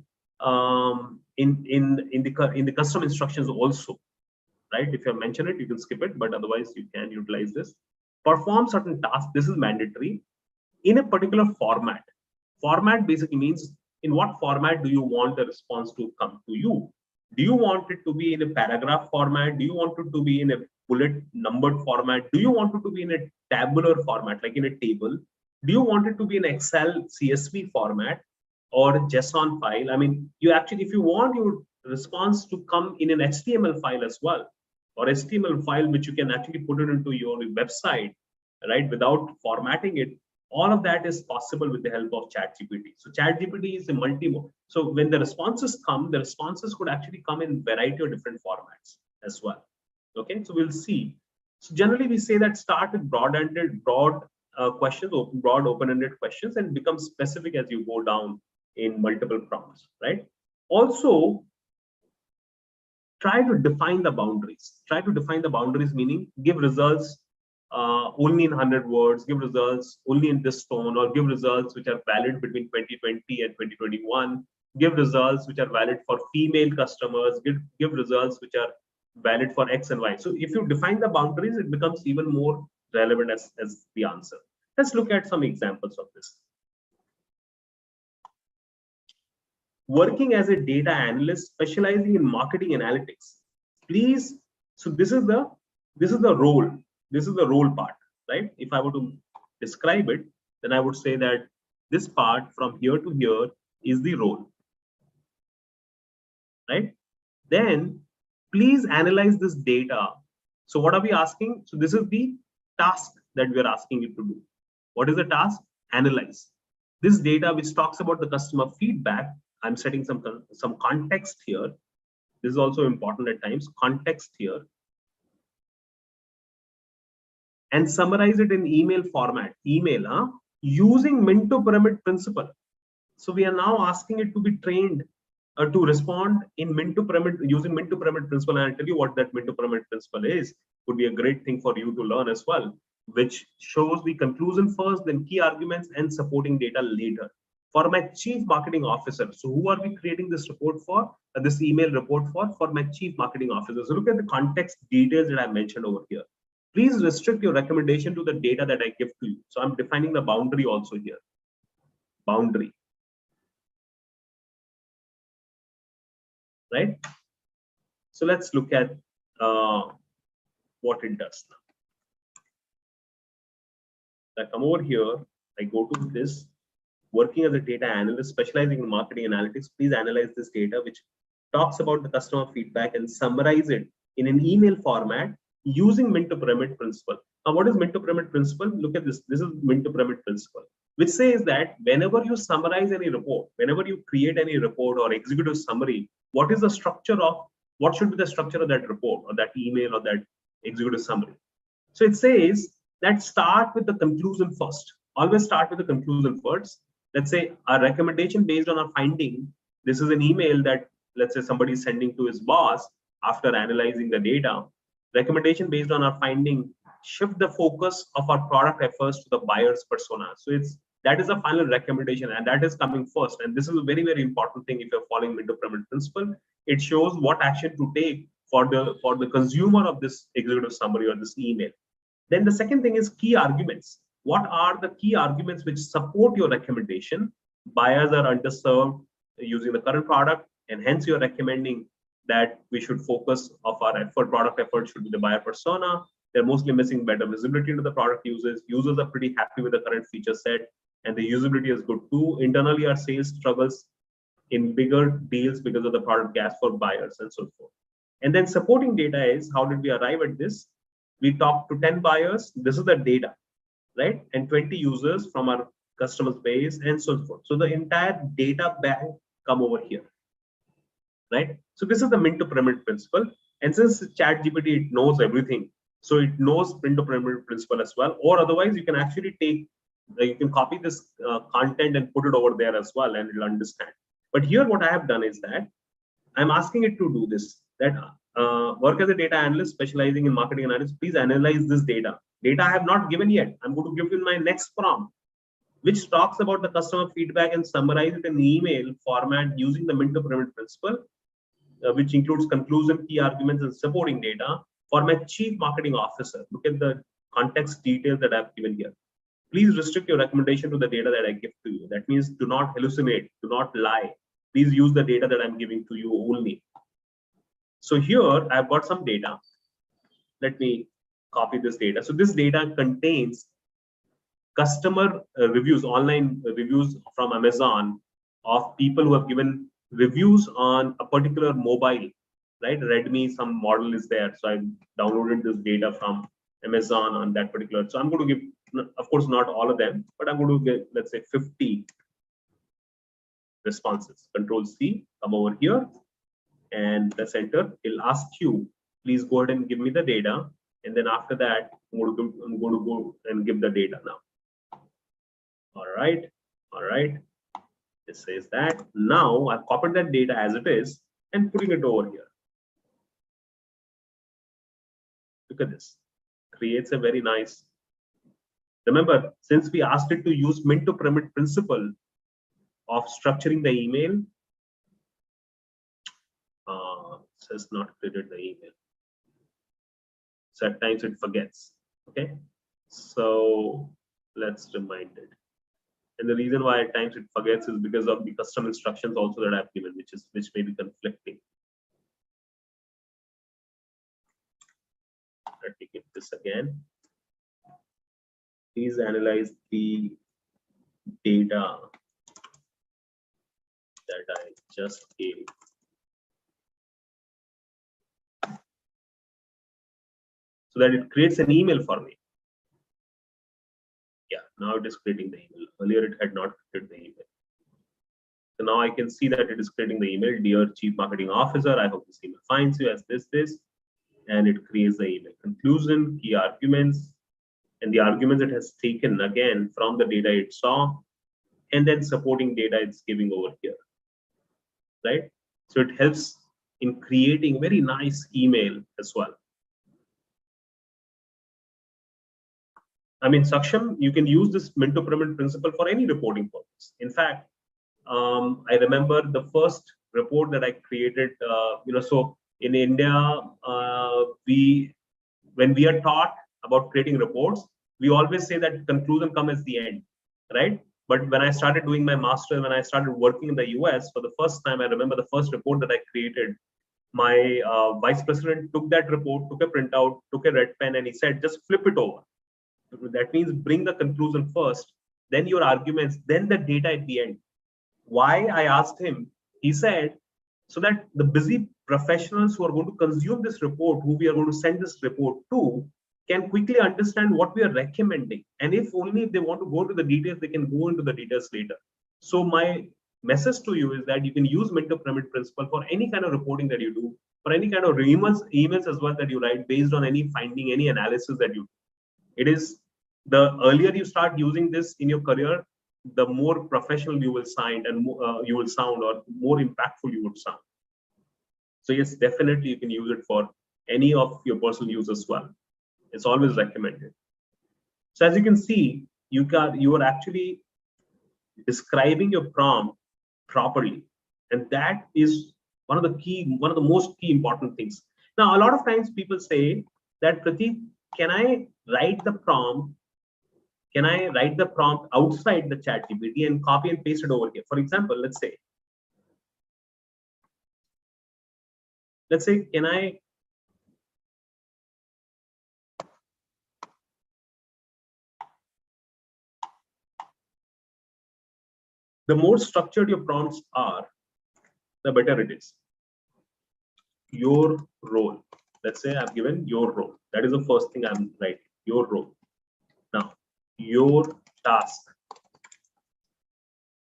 in the custom instructions also, right? If you have mentioned it, you can skip it, but otherwise you can utilize this. Perform certain tasks. This is mandatory in a particular format. Format basically means in what format do you want the response to come to you? Do you want it to be in a paragraph format? Do you want it to be in a bullet numbered format? Do you want it to be in a tabular format, like in a table? Do you want it to be in Excel CSV format or JSON file? I mean, you actually, if you want your response to come in an HTML file as well, or HTML file, which you can actually put it into your website, right, without formatting it, all of that is possible with the help of Chat GPT. So Chat GPT is a multi-mode. So when the responses come, the responses could actually come in variety of different formats as well. Okay, so we'll see. So generally we say that start with broad questions, broad open-ended questions, and become specific as you go down in multiple prompts, right? Also, try to define the boundaries. Try to define the boundaries, meaning give results only in 100 words, give results only in this tone, or give results which are valid between 2020 and 2021, give results which are valid for female customers, give results which are valid for X and Y. So if you define the boundaries, it becomes even more relevant as the answer. Let's look at some examples of this. Working as a data analyst specializing in marketing analytics. Please, so this is the role. This is the role part, right? If I were to describe it, then I would say that this part from here to here is the role, right? Then please analyze this data. So what are we asking? So this is the task that we are asking it to do. What is the task? Analyze this data, which talks about the customer feedback. I'm setting some context here. This is also important at times, context here. And summarize it in email format, using Minto pyramid principle. So we are now asking it to be trained to respond in Minto pyramid, using Minto pyramid principle. And I'll tell you what that Minto pyramid principle is. Would be a great thing for you to learn as well, which shows the conclusion first, then key arguments and supporting data later. for my chief marketing officer. So who are we creating this report for? This email report for my chief marketing officer. So look at the context details that I mentioned over here. Please restrict your recommendation to the data that I give to you. So I'm defining the boundary also here. Boundary. Right? So let's look at what it does now. I come over here, I go to this, working as a data analyst, specializing in marketing analytics. Please analyze this data, which talks about the customer feedback and summarize it in an email format using mint to pyramid principle. Now, what is mint to pyramid principle? Look at this. This is mint to pyramid principle, which says that whenever you summarize any report, whenever you create any report or executive summary, what is the structure of, what should be the structure of that report or that email or that executive summary? So it says that start with the conclusion first. Always start with the conclusion first. Let's say a recommendation based on a finding. This is an email that, let's say, somebody is sending to his boss after analyzing the data. Recommendation based on our finding, shift the focus of our product efforts to the buyer's persona. So that is a final recommendation, and that is coming first. And this is a very, very important thing. If you're following mint to pyramid principle, it shows what action to take for the consumer of this executive summary or this email. Then the second thing is key arguments. What are the key arguments which support your recommendation? Buyers are underserved using the current product, and hence you're recommending that we should focus of our product effort should be the buyer persona. They're mostly missing better visibility to the product users. Users are pretty happy with the current feature set, and the usability is good too. Internally, our sales struggles in bigger deals because of the product gaps for buyers and so forth. And then supporting data is, how did we arrive at this? We talked to 10 buyers. This is the data, right? And 20 users from our customers base and so forth. So the entire data bank come over here, right? So this is the mint to pyramid principle. And since Chat GPT, it knows everything. So it knows mint to pyramid principle as well. Or otherwise, you can actually you can copy this content and put it over there as well, and it'll understand. But here, what I have done is that I'm asking it to do this, that work as a data analyst specializing in marketing analytics. Please analyze this data. Data I have not given yet. I'm going to give you my next prompt, which talks about the customer feedback and summarize it in email format using the mint to pyramid principle, which includes conclusion, key arguments, and supporting data for my chief marketing officer. Look at the context details that I've given here. Please restrict your recommendation to the data that I give to you. That means do not hallucinate, do not lie. Please use the data that I'm giving to you only. So here I've got some data. Let me copy this data. So this data contains customer reviews, online reviews from Amazon of people who have given reviews on a particular mobile, right? Redmi, some model is there. So I downloaded this data from Amazon on that particular. So I'm going to give, of course, not all of them, but I'm going to get, let's say, 50 responses. Control C, come over here and press enter. It'll ask you, please go ahead and give me the data. And then after that, I'm going to go and give the data now. All right. It says that now I've copied that data as it is and putting it over here. Look at this. Creates a very nice. Remember, since we asked it to use mint to pyramid principle of structuring the email, it says not created the email. So at times it forgets. Okay. So let's remind it. And the reason why at times it forgets is because of the custom instructions also that I've given, which may be conflicting. Let me give this again. Please analyze the data that I just gave. So that it creates an email for me. Yeah, now it is creating the email. Earlier it had not created the email. So now I can see that it is creating the email. Dear Chief Marketing Officer, I hope this email finds you as this, and it creates the email. Conclusion, key arguments, and the arguments it has taken again from the data it saw, and then supporting data it's giving over here, right? So it helps in creating very nice email as well. I mean, Saksham, you can use this mint to pyramid principle for any reporting purpose. In fact, I remember the first report that I created. So in India, when we are taught about creating reports, we always say that conclusion comes at the end, right? But when I started doing my master, when I started working in the US for the first time, I remember the first report that I created. My vice president took that report, took a printout, took a red pen, and he said, just flip it over. That means bring the conclusion first, then your arguments, then the data at the end. Why? I asked him. He said, so that the busy professionals who are going to consume this report, who we are going to send this report to, can quickly understand what we are recommending. And if only if they want to go to the details, they can go into the details later. So my message to you is that you can use mentor pyramid principle for any kind of reporting that you do, for any kind of emails as well that you write based on any finding, any analysis that you do. It is the earlier you start using this in your career, the more professional you will sound and you will sound, or more impactful you would sound. So yes, definitely you can use it for any of your personal use as well. It's always recommended. So as you can see, you are actually describing your prompt properly, and that is one of the most key important things. Now, a lot of times people say that, Prateek, can I write the prompt outside the Chat GPT and copy and paste it over here? For example, let's say, can I the more structured your prompts are, the better it is. Your role. Let's say I've given your role. That is the first thing I'm writing. Your role. Now, your task.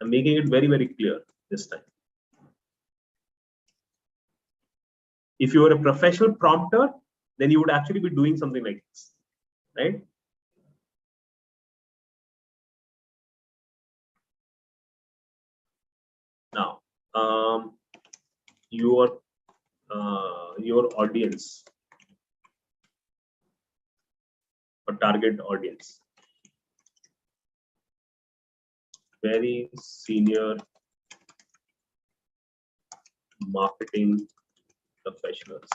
I'm making it very, very clear this time. If you are a professional prompter, then you would actually be doing something like this, right? Now, your audience or target audience, very senior marketing professionals.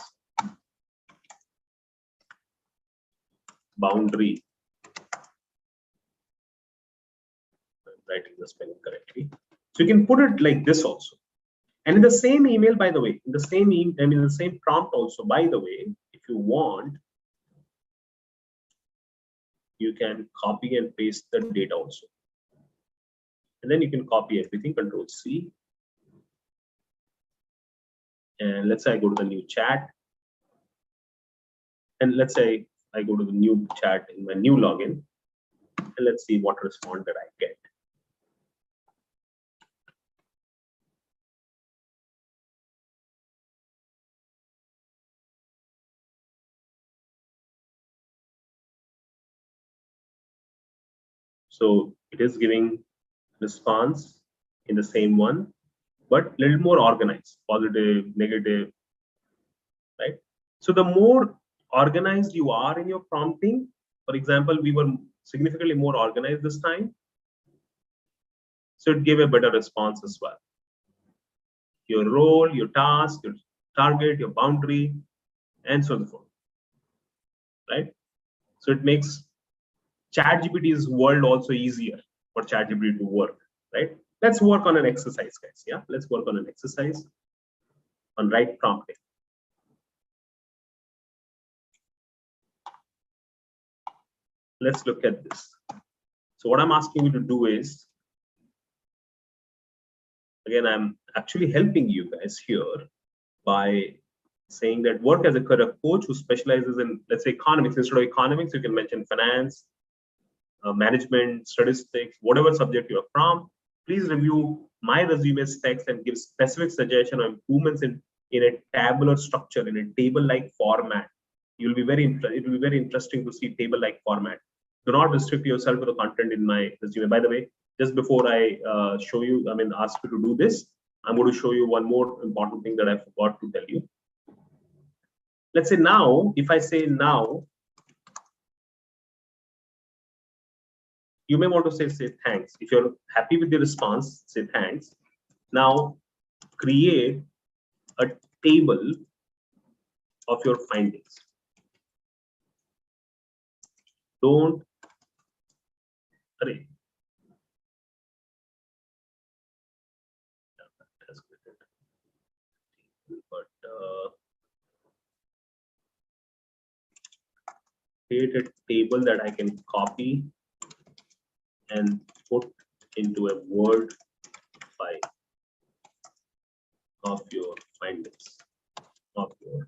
Boundary. I'm writing the spelling correctly. So you can put it like this also. And in the same email, by the way, in the same prompt also, by the way, if you want, you can copy and paste the data also. And then you can copy everything, Control C. And let's say I go to the new chat. And let's say I go to the new chat in my new login. And let's see what response that I get. So it is giving response in the same one, but a little more organized, positive, negative, right? So the more organized you are in your prompting, for example, we were significantly more organized this time, so it gave a better response as well. Your role, your task, your target, your boundary, and so forth, right? So it makes Chat GPT's world also easier for Chat GPT to work, right? Let's work on an exercise, guys. Yeah, let's work on an exercise on right prompting. Let's look at this. So what I'm asking you to do is, again, I'm actually helping you guys here by saying that work as a career coach who specializes in, let's say, economics. Instead of economics, you can mention finance, management, statistics, whatever subject you're from. Please review my resume's text and give specific suggestion or improvements in a tabular structure, in a table-like format. It will be very interesting to see table-like format. Do not restrict yourself to the content in my resume. By the way, just before I ask you to do this, I'm going to show you one more important thing that I forgot to tell you. Let's say now, if I say now, you may want to say thanks. If you're happy with the response, say thanks. Now create a table of your findings. Don't array. But create a table that I can copy and put into a Word file of your findings of your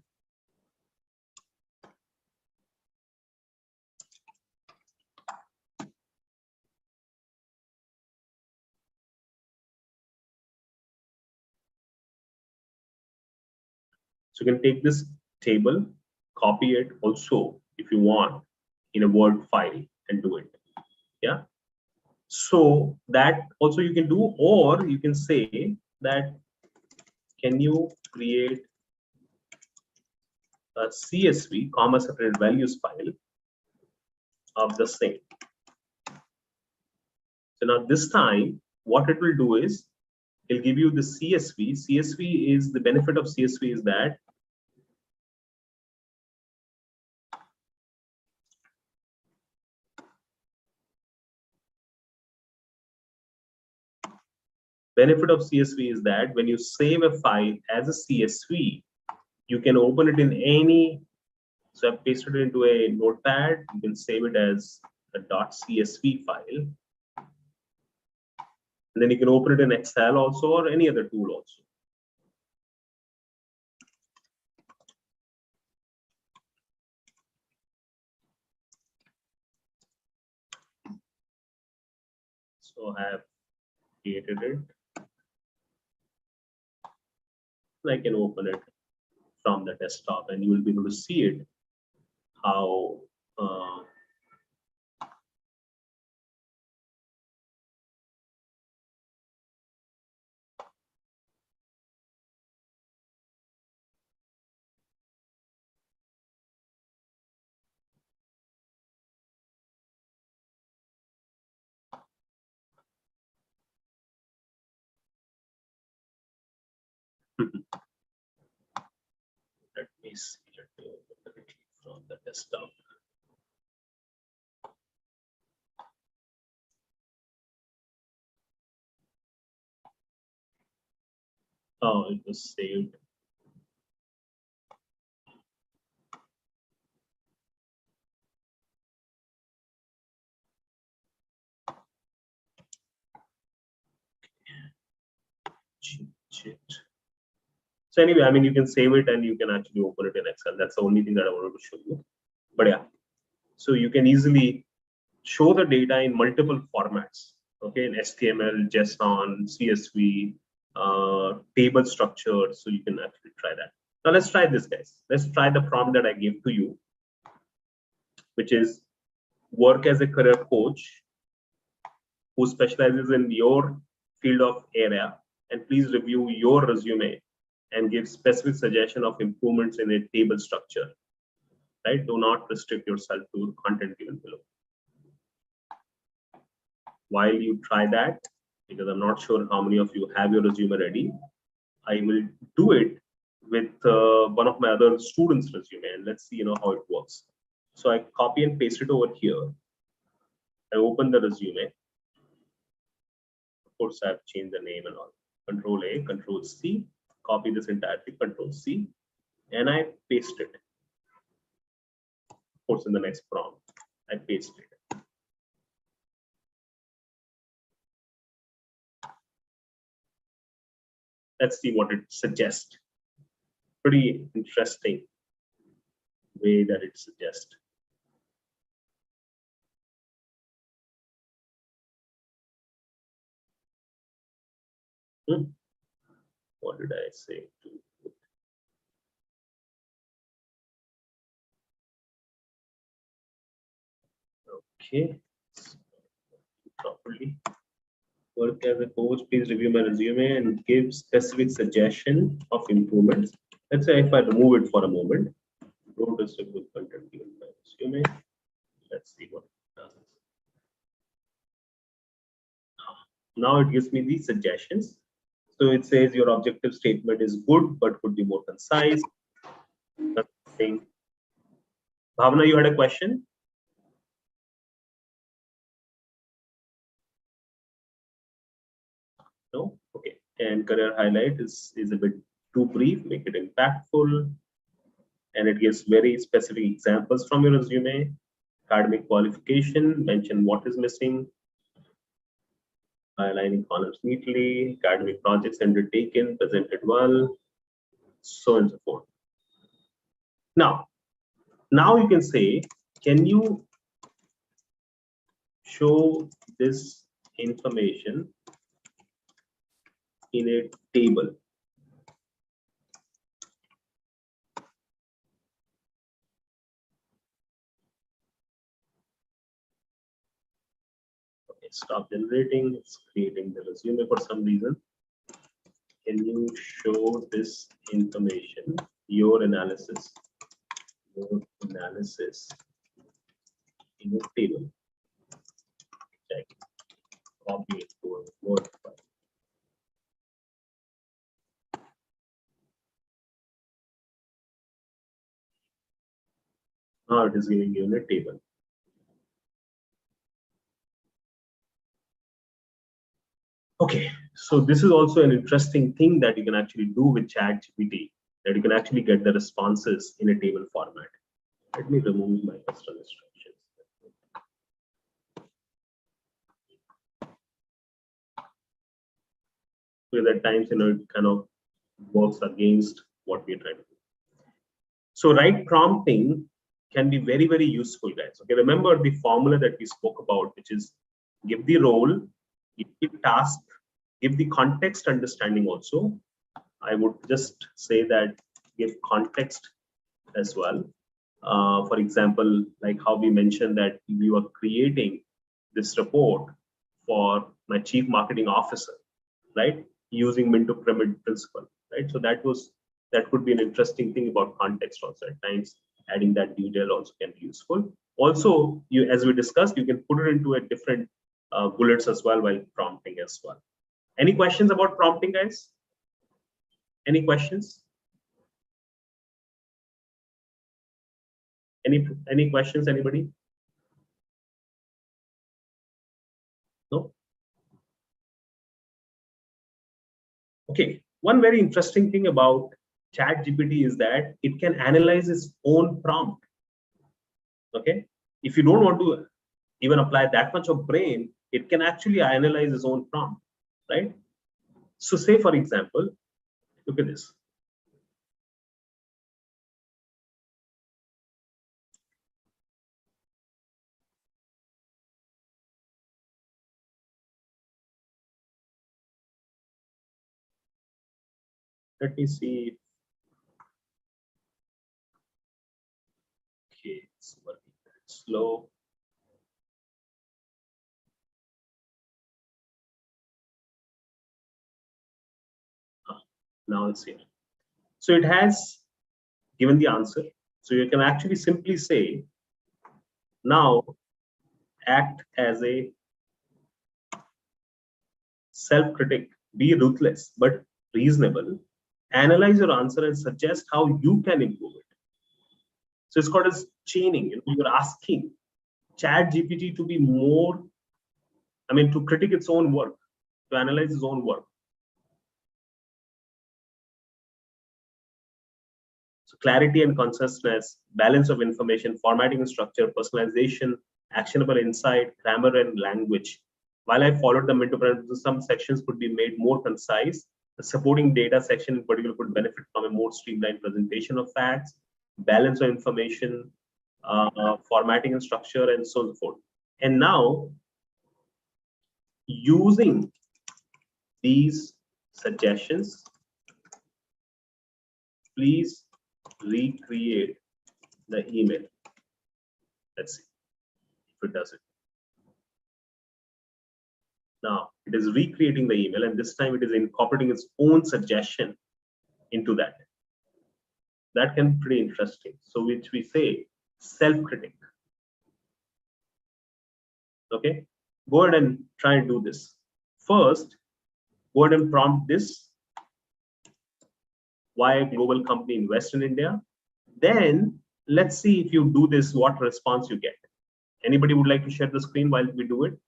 so you can take this table, copy it also if you want in a Word file and do it. Yeah. So that also you can do, or you can say that can you create a CSV, comma separated values file of the same. So now this time what it will do is it'll give you the CSV. CSV is the benefit of CSV is that when you save a file as a CSV, you can open it in any. So I've pasted it into a notepad. You can save it as a .csv file. And then you can open it in Excel also, or any other tool also. So I have created it. I can open it from the desktop and you will be able to see it how let me see. Let me open it from the desktop. Oh, it was saved. Cheat. So anyway, I mean, you can save it and you can actually open it in Excel. That's the only thing that I wanted to show you. But yeah, so you can easily show the data in multiple formats. Okay, in HTML, JSON, CSV, table structure. So you can actually try that. Now let's try this, guys. Let's try the prompt that I gave to you, which is work as a career coach who specializes in your field of area, and please review your resume and give specific suggestion of improvements in a table structure. Right? Do not restrict yourself to content given below. While you try that, because I'm not sure how many of you have your resume ready, I will do it with one of my other students' resume, and let's see, how it works. So I copy and paste it over here. I open the resume. Of course, I've changed the name and all. Control A, Control C, copy this entirely, Control C, and I paste it. Of course, in the next prompt, I paste it. Let's see what it suggests. Pretty interesting way that it suggests. What did I say? Okay, properly. Work as a coach, please review my resume and give specific suggestion of improvements. Let's say if I remove it for a moment, don't restrict with content given by resume. Let's see what it does. Now it gives me these suggestions. So it says your objective statement is good, but could be more concise. Nothing. Bhavna, you had a question? No? Okay. And career highlight is a bit too brief, make it impactful. And it gives very specific examples from your resume. Academic qualification, mention what is missing. Aligning corners neatly, academic projects undertaken, presented well, so on and so forth. Now you can say, can you show this information in a table? Okay, stop generating, it's creating the resume for some reason. Can you show this information, your analysis in a table? Check. Copy it to a Word file. Now it is giving you in a table. Okay, so this is also an interesting thing that you can actually do with Chat GPT, that you can actually get the responses in a table format. Let me remove my custom instructions. Because at times, it kind of works against what we're trying to do. So right prompting can be very, very useful, guys. Okay, remember the formula that we spoke about, which is give the role, give the task, give the context understanding also. I would just say that give context as well. For example, like how we mentioned that we were creating this report for my chief marketing officer, right? Using Minto pyramid principle, right? So that could be an interesting thing about context also. At times, adding that detail also can be useful. Also, as we discussed, you can put it into a different bullets as well while prompting as well. Any questions about prompting, guys? Any questions? Any questions, anybody? No? Okay, one very interesting thing about Chat GPT is that it can analyze its own prompt. Okay, if you don't want to even apply that much of brain, it can actually analyze its own prompt, right? So say, for example, look at this. Let me see. Okay, it's working slow. Now it's here. So it has given the answer. So you can actually simply say, now act as a self-critic, be ruthless but reasonable, analyze your answer and suggest how you can improve it. So it's called as chaining. You're asking Chat GPT to be more, to critique its own work, to analyze its own work. So clarity and conciseness, balance of information, formatting and structure, personalization, actionable insight, grammar and language. While I followed them into some sections could be made more concise. The supporting data section in particular could benefit from a more streamlined presentation of facts, balance of information, formatting and structure, and so on and so forth. And now, using these suggestions, please recreate the email. Let's see if it does it. Now it is recreating the email, and this time it is incorporating its own suggestion into that. That can be pretty interesting. So which we say self-critic. Okay, go ahead and try and do this. First, go ahead and prompt this why a global company invests in India. Then let's see if you do this, what response you get. Anybody would like to share the screen while we do it?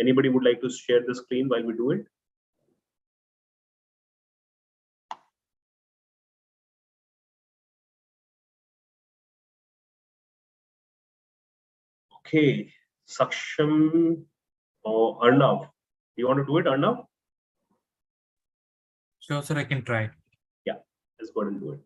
Anybody would like to share the screen while we do it? Okay, Saksham or Arnav. You want to do it, Arnav? Sure, sir, I can try. Yeah, let's go ahead and do it.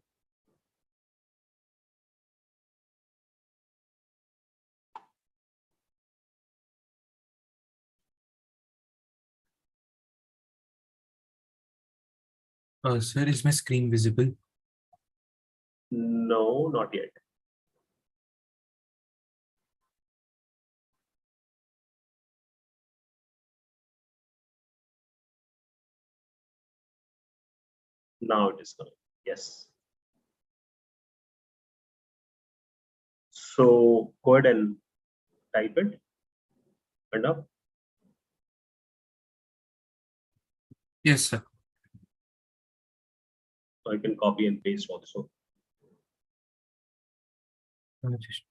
Sir, is my screen visible? No, not yet. Now it is coming. Yes. So go ahead and type it. Arnav. Yes, sir. So I can copy and paste also. Just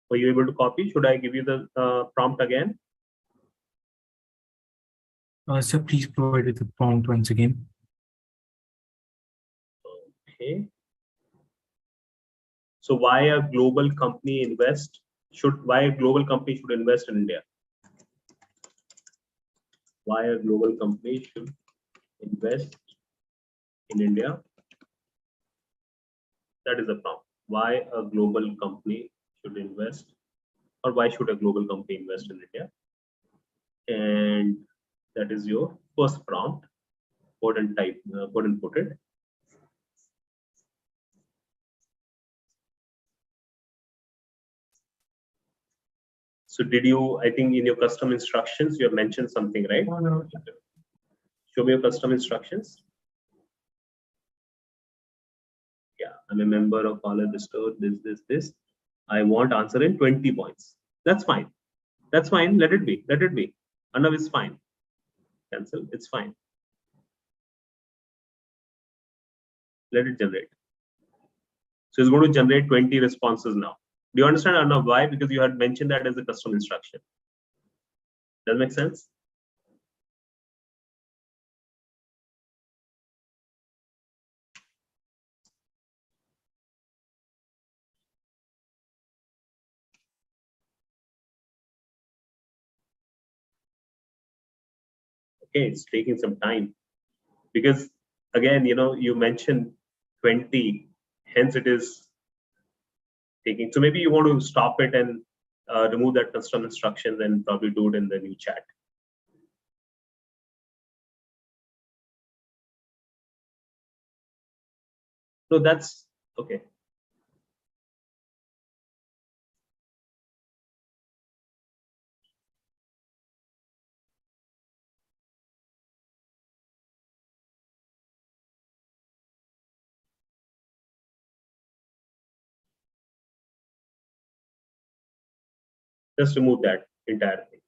Were you able to copy? Should I give you the prompt again? Sir, please provide with the prompt once again. Okay. So why a global company why a global company should invest in India? Why a global company should invest in India? That is the prompt. Why a global company should invest, or why should a global company invest in India? And that is your first prompt. Go ahead and type, go ahead and put it. So did you, I think in your custom instructions, you have mentioned something, right? Show me your custom instructions. Yeah, I'm a member of all of the store, this. I want answer in 20 points. That's fine. That's fine. Let it be. Let it be. Arnav is fine. Cancel. It's fine. Let it generate. So it's going to generate 20 responses now. Do you understand, Arnav, why? Because you had mentioned that as a custom instruction. Does that make sense? Okay, it's taking some time because again, you mentioned 20, hence it is taking. So maybe you want to stop it and remove that custom instructions and probably do it in the new chat. So that's okay. Just remove that entire thing.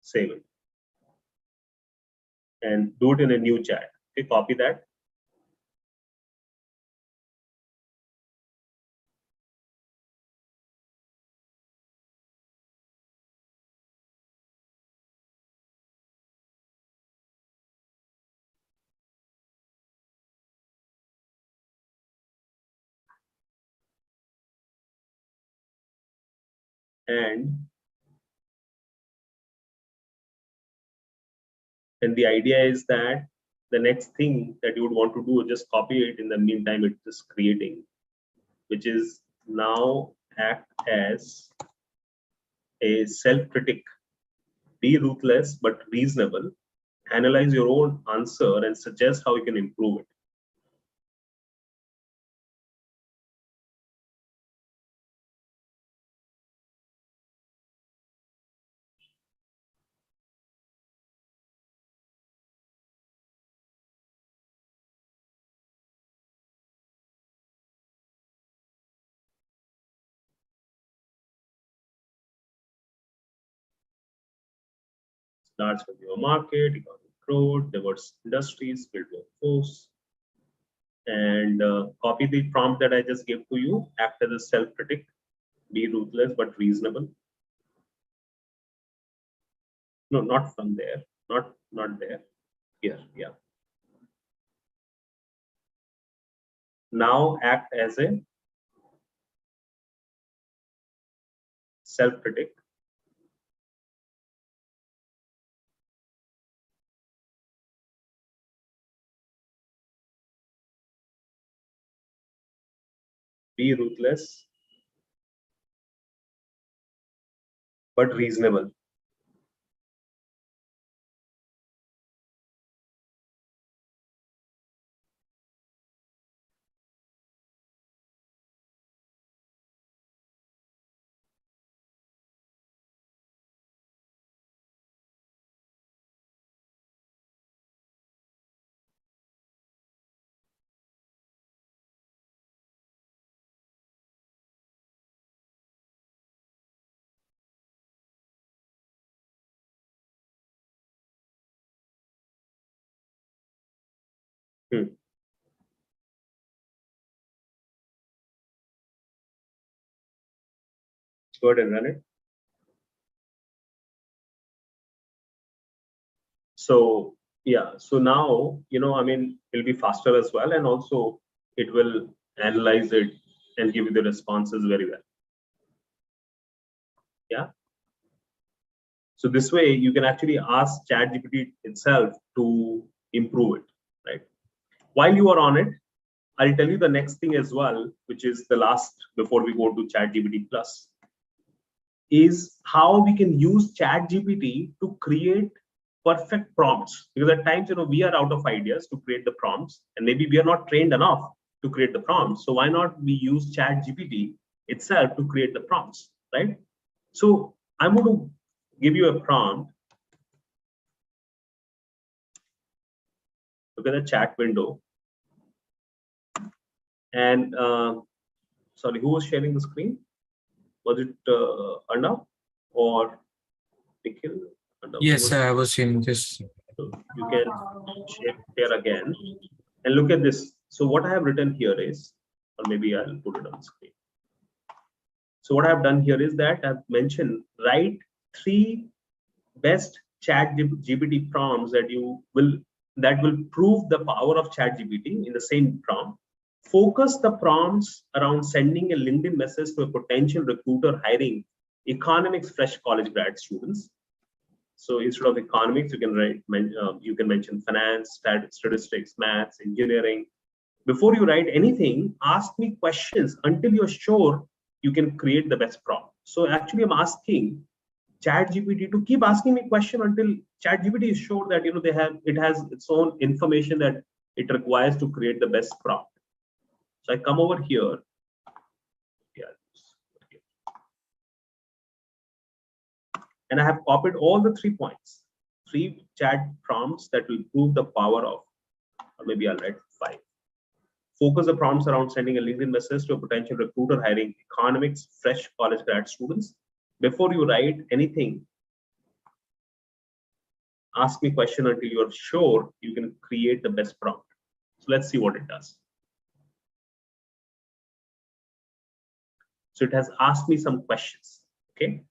Save it. And do it in a new chat. Okay, copy that. And the idea is that the next thing that you would want to do is just copy it. In the meantime, it's just creating, which is now act as a self-critic Be ruthless but reasonable. Analyze your own answer and suggest how you can improve it. Starts with your market, economic growth, diverse industries, build workforce, and copy the prompt that I just gave to you. Act as a self-critic. Be ruthless but reasonable. No, not from there. Not there. Here, yeah. Now act as a self-critic. Be ruthless but reasonable. Go ahead and run it. So yeah, so now, I mean, it'll be faster as well, and also it will analyze it and give you the responses very well. Yeah. So this way you can actually ask Chat GPT itself to improve it, right? While you are on it, I'll tell you the next thing as well, which is the last before we go to Chat GPT Plus, is how we can use Chat GPT to create perfect prompts. Because at times, we are out of ideas to create the prompts, and maybe we are not trained enough to create the prompts. So why not we use Chat GPT itself to create the prompts, right? So I'm going to give you a prompt. Look at the chat window. And sorry, who was sharing the screen? Was it Arnav or Nikhil? Yes, I was in this. So you can share again and look at this. So what I have written here is, or maybe I'll put it on screen. So what I've done here is that I've mentioned write 3 best Chat GPT prompts that will prove the power of Chat GPT in the same prompt. Focus the prompts around sending a LinkedIn message to a potential recruiter hiring economics fresh college grad students. So instead of economics, you can write, you can mention finance, statistics, maths, engineering. Before you write anything, ask me questions until you're sure you can create the best prompt. So actually, I'm asking Chat GPT to keep asking me question until Chat GPT is sure that it has its own information that it requires to create the best prompt. So I come over here. Yeah. And I have copied all the 3 points, 3 chat prompts that will prove the power of, or maybe I'll write 5. Focus the prompts around sending a LinkedIn message to a potential recruiter hiring economics fresh college grad students. Before you write anything, ask me question until you're sure you can create the best prompt. So let's see what it does. So it has asked me some questions. Okay.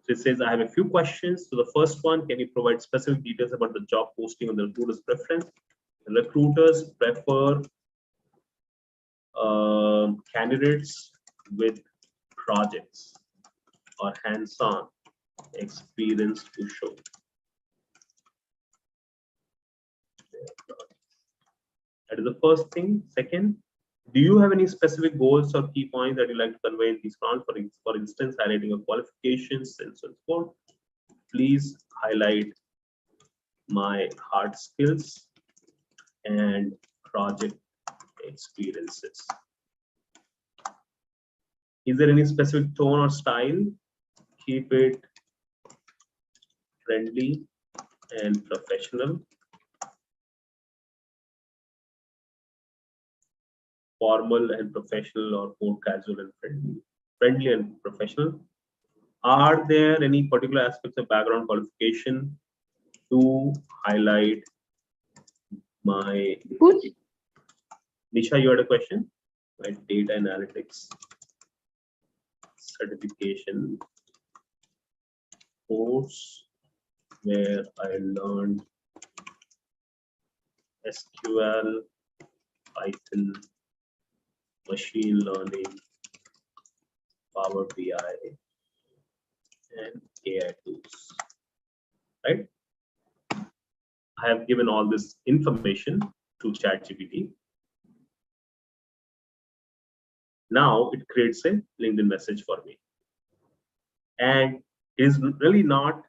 So it says, I have a few questions. So the first one, can you provide specific details about the job posting on the recruiter's preference? The recruiters prefer candidates with projects or hands-on experience to show. That is the first thing. Second, do you have any specific goals or key points that you like to convey in these prompts? For instance, highlighting your qualifications and so forth. please highlight my hard skills and project experiences. Is there any specific tone or style? Keep it friendly and professional. Formal and professional, or more casual and friendly? Friendly and professional. Are there any particular aspects of background qualification to highlight my... Nisha, you had a question? Right, data analytics certification course where I learned SQL, Python, machine learning, Power BI, and AI tools. Right? I have given all this information to Chat GPT. Now it creates a LinkedIn message for me. And it is really not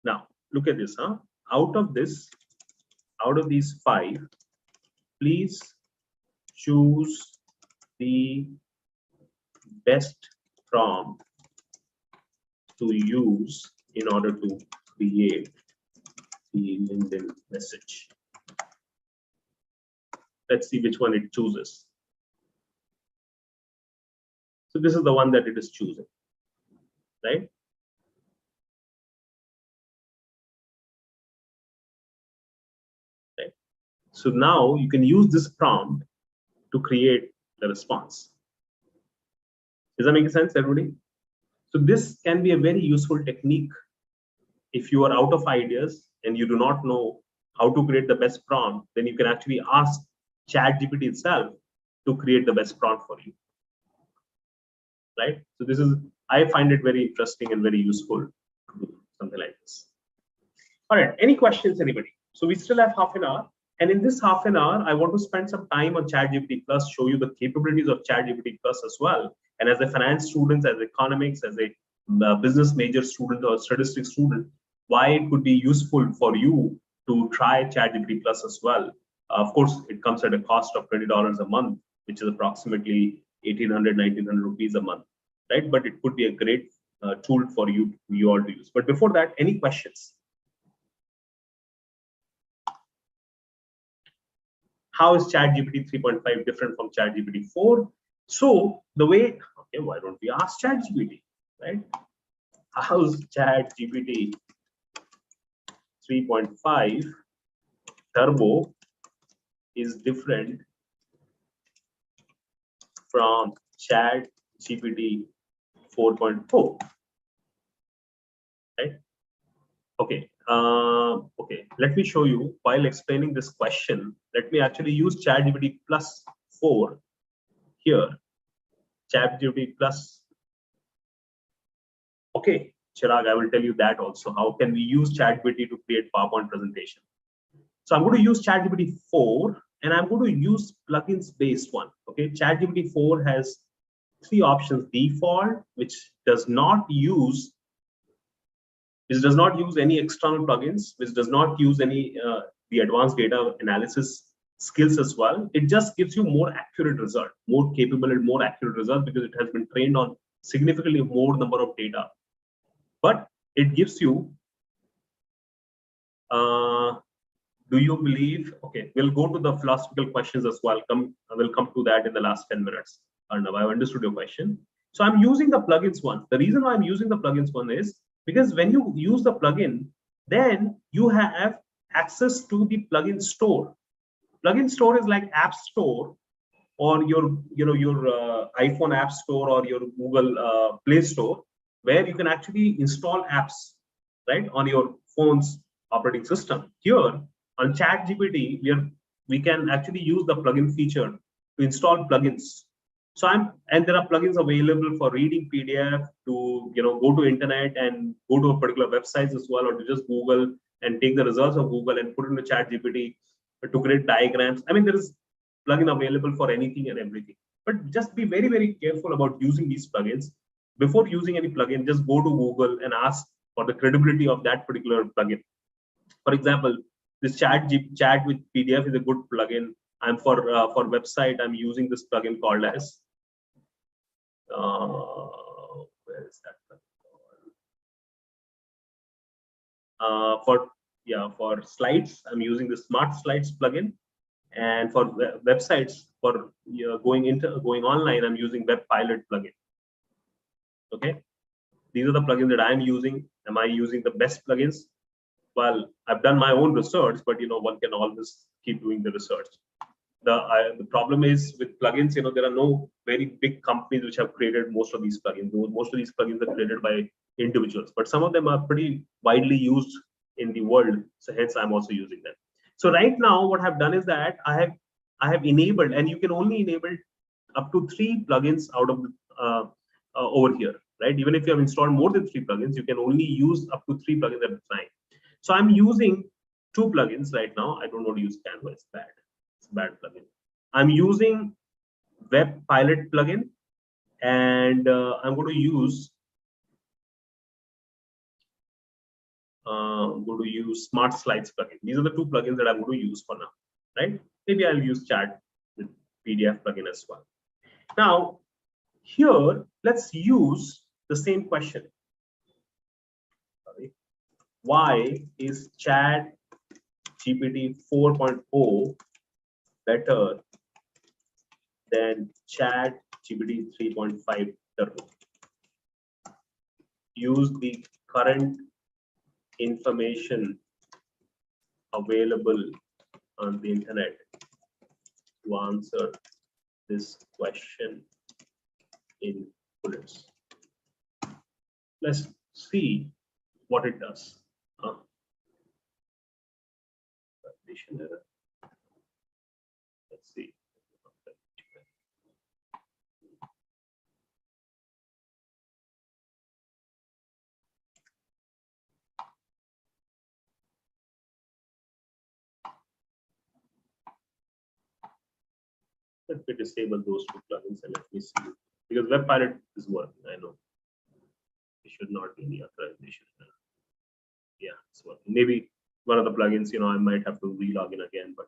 now. Look at this, huh? Out of these 5, please choose the best prompt to use in order to create the LinkedIn message. Let's see which one it chooses. So this is the one that it is choosing, right? So now you can use this prompt to create the response. Does that make sense, everybody? So this can be a very useful technique if you are out of ideas and you do not know how to create the best prompt. Then you can actually ask Chat GPT itself to create the best prompt for you, right? So this is, I find it very interesting and very useful to do something like this. All right, any questions, anybody? So we still have half an hour. And in this half an hour, I want to spend some time on Chat GPT Plus, show you the capabilities of Chat GPT Plus as well. And as a finance student, as economics, as a business major student or statistics student, why it could be useful for you to try Chat GPT Plus as well. Of course, it comes at a cost of $20 a month, which is approximately 1,800, 1,900 rupees a month, right? But it could be a great tool for you all to use. But before that, any questions? How is Chat GPT 3.5 different from Chat GPT 4? So the way, okay, why don't we ask Chat GPT, right? How's Chat GPT 3.5 Turbo is different from Chat GPT 4.4, right? Okay. Okay, let me show you while explaining this question. Let me actually use Chat GPT Plus 4 here. Chat GPT Plus. Okay, Chirag, I will tell you that also. How can we use Chat GPT to create PowerPoint presentation? So I'm going to use Chat GPT 4 and I'm going to use plugins based one. Okay, Chat GPT 4 has 3 options: default, which does not use any external plugins, which does not use any the advanced data analysis skills as well. It just gives you more accurate result, more capable and more accurate result because it has been trained on significantly more number of data. But it gives you, do you believe, okay, we'll go to the philosophical questions as well. We'll come to that in the last 10 minutes. Arnav, I've understood your question. So I'm using the plugins one. The reason why I'm using the plugins one is because when you use the plugin, then you have access to the plugin store. Plugin store is like App Store or your iPhone App Store or your Google Play Store, where you can actually install apps, right, on your phone's operating system. Here on Chat GPT, we can actually use the plugin feature to install plugins. So there are plugins available for reading PDF, to go to internet and go to a particular website as well, or to just Google and take the results of Google and put it into Chat GPT to create diagrams. I mean, there is plugin available for anything and everything. But just be very, very careful about using these plugins. Before using any plugin, just go to Google and ask for the credibility of that particular plugin. For example, this chat with PDF is a good plugin. I'm for website, I'm using this plugin called as where is that plugin? For slides, I'm using the Smart Slides plugin, and for websites, for going online, I'm using Web Pilot plugin. Okay, these are the plugins that I'm using. Am I using the best plugins? Well, I've done my own research, but one can always keep doing the research. The problem is with plugins, there are no very big companies which have created most of these plugins. Most of these plugins are created by individuals, but some of them are pretty widely used in the world. So hence, I'm also using them. So right now, what I've done is that I have enabled, and you can only enable up to 3 plugins out of over here, right? Even if you have installed more than 3 plugins, you can only use up to 3 plugins at a time. So I'm using 2 plugins right now. I don't want to use Canva, it's bad. It's a bad plugin. I'm using Web Pilot plugin, and I'm going to use Smart Slides plugin. These are the 2 plugins that I'm going to use for now, right? Maybe I'll use Chat with PDF plugin as well. Now, here, let's use the same question. Sorry. Why is Chat GPT 4.0 better than Chat GPT 3.5 Turbo? Use the current information available on the internet to answer this question in bullets. Let's see what it does. Let's see. Let me disable those 2 plugins and let me see. Because Web Pilot is working, I know. It should not be any authorization. Yeah, it's working. Maybe one of the plugins, I might have to re-log in again. But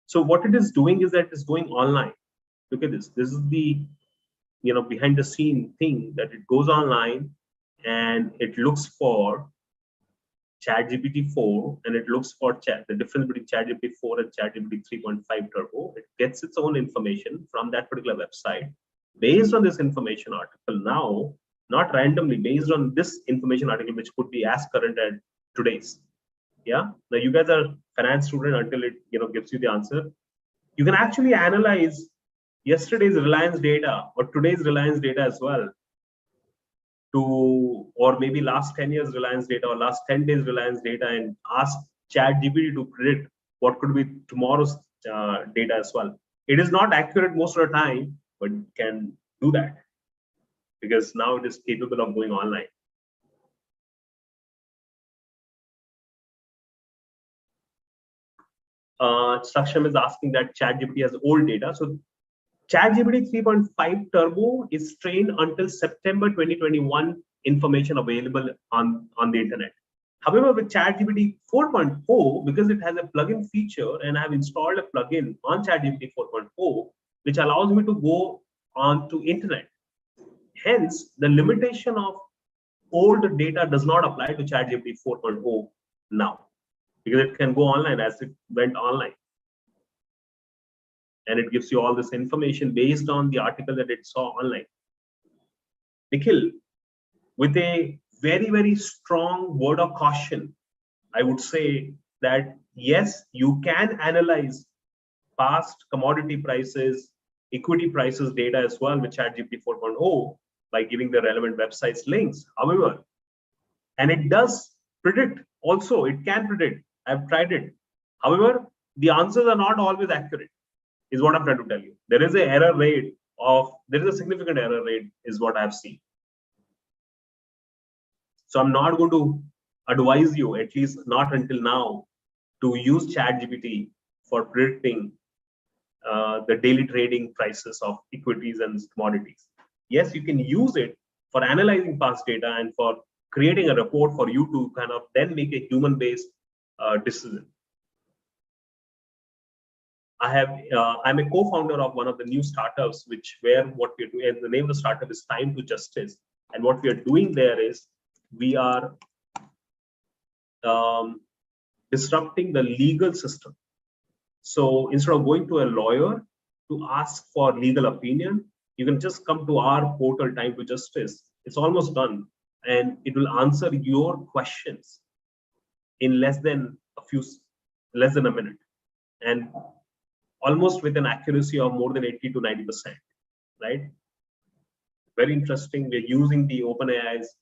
so what it is doing is that it's going online. Look at this. This is the behind the scene thing that it goes online and it looks for Chat GPT 4 and it looks for the difference between Chat GPT 4 and Chat GPT 3.5 Turbo. It gets its own information from that particular website. Based on this information article now, not randomly, based on this information article, which could be as current as today's. Yeah. Now you guys are finance student until it gives you the answer. You can actually analyze yesterday's Reliance data or today's Reliance data as well, or maybe last 10 years Reliance data or last 10 days Reliance data, and ask Chat GPT to predict what could be tomorrow's data as well. It is not accurate most of the time, but can do that because now it is capable of going online. Saksham is asking that Chat GPT has old data. So Chat GPT 3.5 Turbo is trained until September 2021 information available on the internet. However, with Chat GPT 4.0, because it has a plugin feature and I have installed a plugin on Chat GPT 4.0, which allows me to go on to internet. Hence, the limitation of old data does not apply to Chat GPT 4.0 now, because it can go online as it went online. And it gives you all this information based on the article that it saw online. Nikhil, with a very, very strong word of caution, I would say that yes, you can analyze past commodity prices, equity prices data as well with ChatGPT 4.0 by giving the relevant websites links. However, and it does predict also, it can predict. I've tried it. However, the answers are not always accurate, is what I'm trying to tell you. There is a significant error rate is what I've seen. So I'm not going to advise you, at least not until now, to use Chat GPT for predicting the daily trading prices of equities and commodities. Yes, you can use it for analyzing past data and for creating a report for you to kind of then make a human-based decision. I'm a co-founder of one of the new startups, where what we're doing, and the name of the startup is Time to Justice. And what we are doing there is we are disrupting the legal system. So instead of going to a lawyer to ask for legal opinion, you can just come to our portal, Time to Justice. It's almost done, and it will answer your questions in less than a minute, and almost with an accuracy of more than 80 to 90%, right? Very interesting. We're using the OpenAI's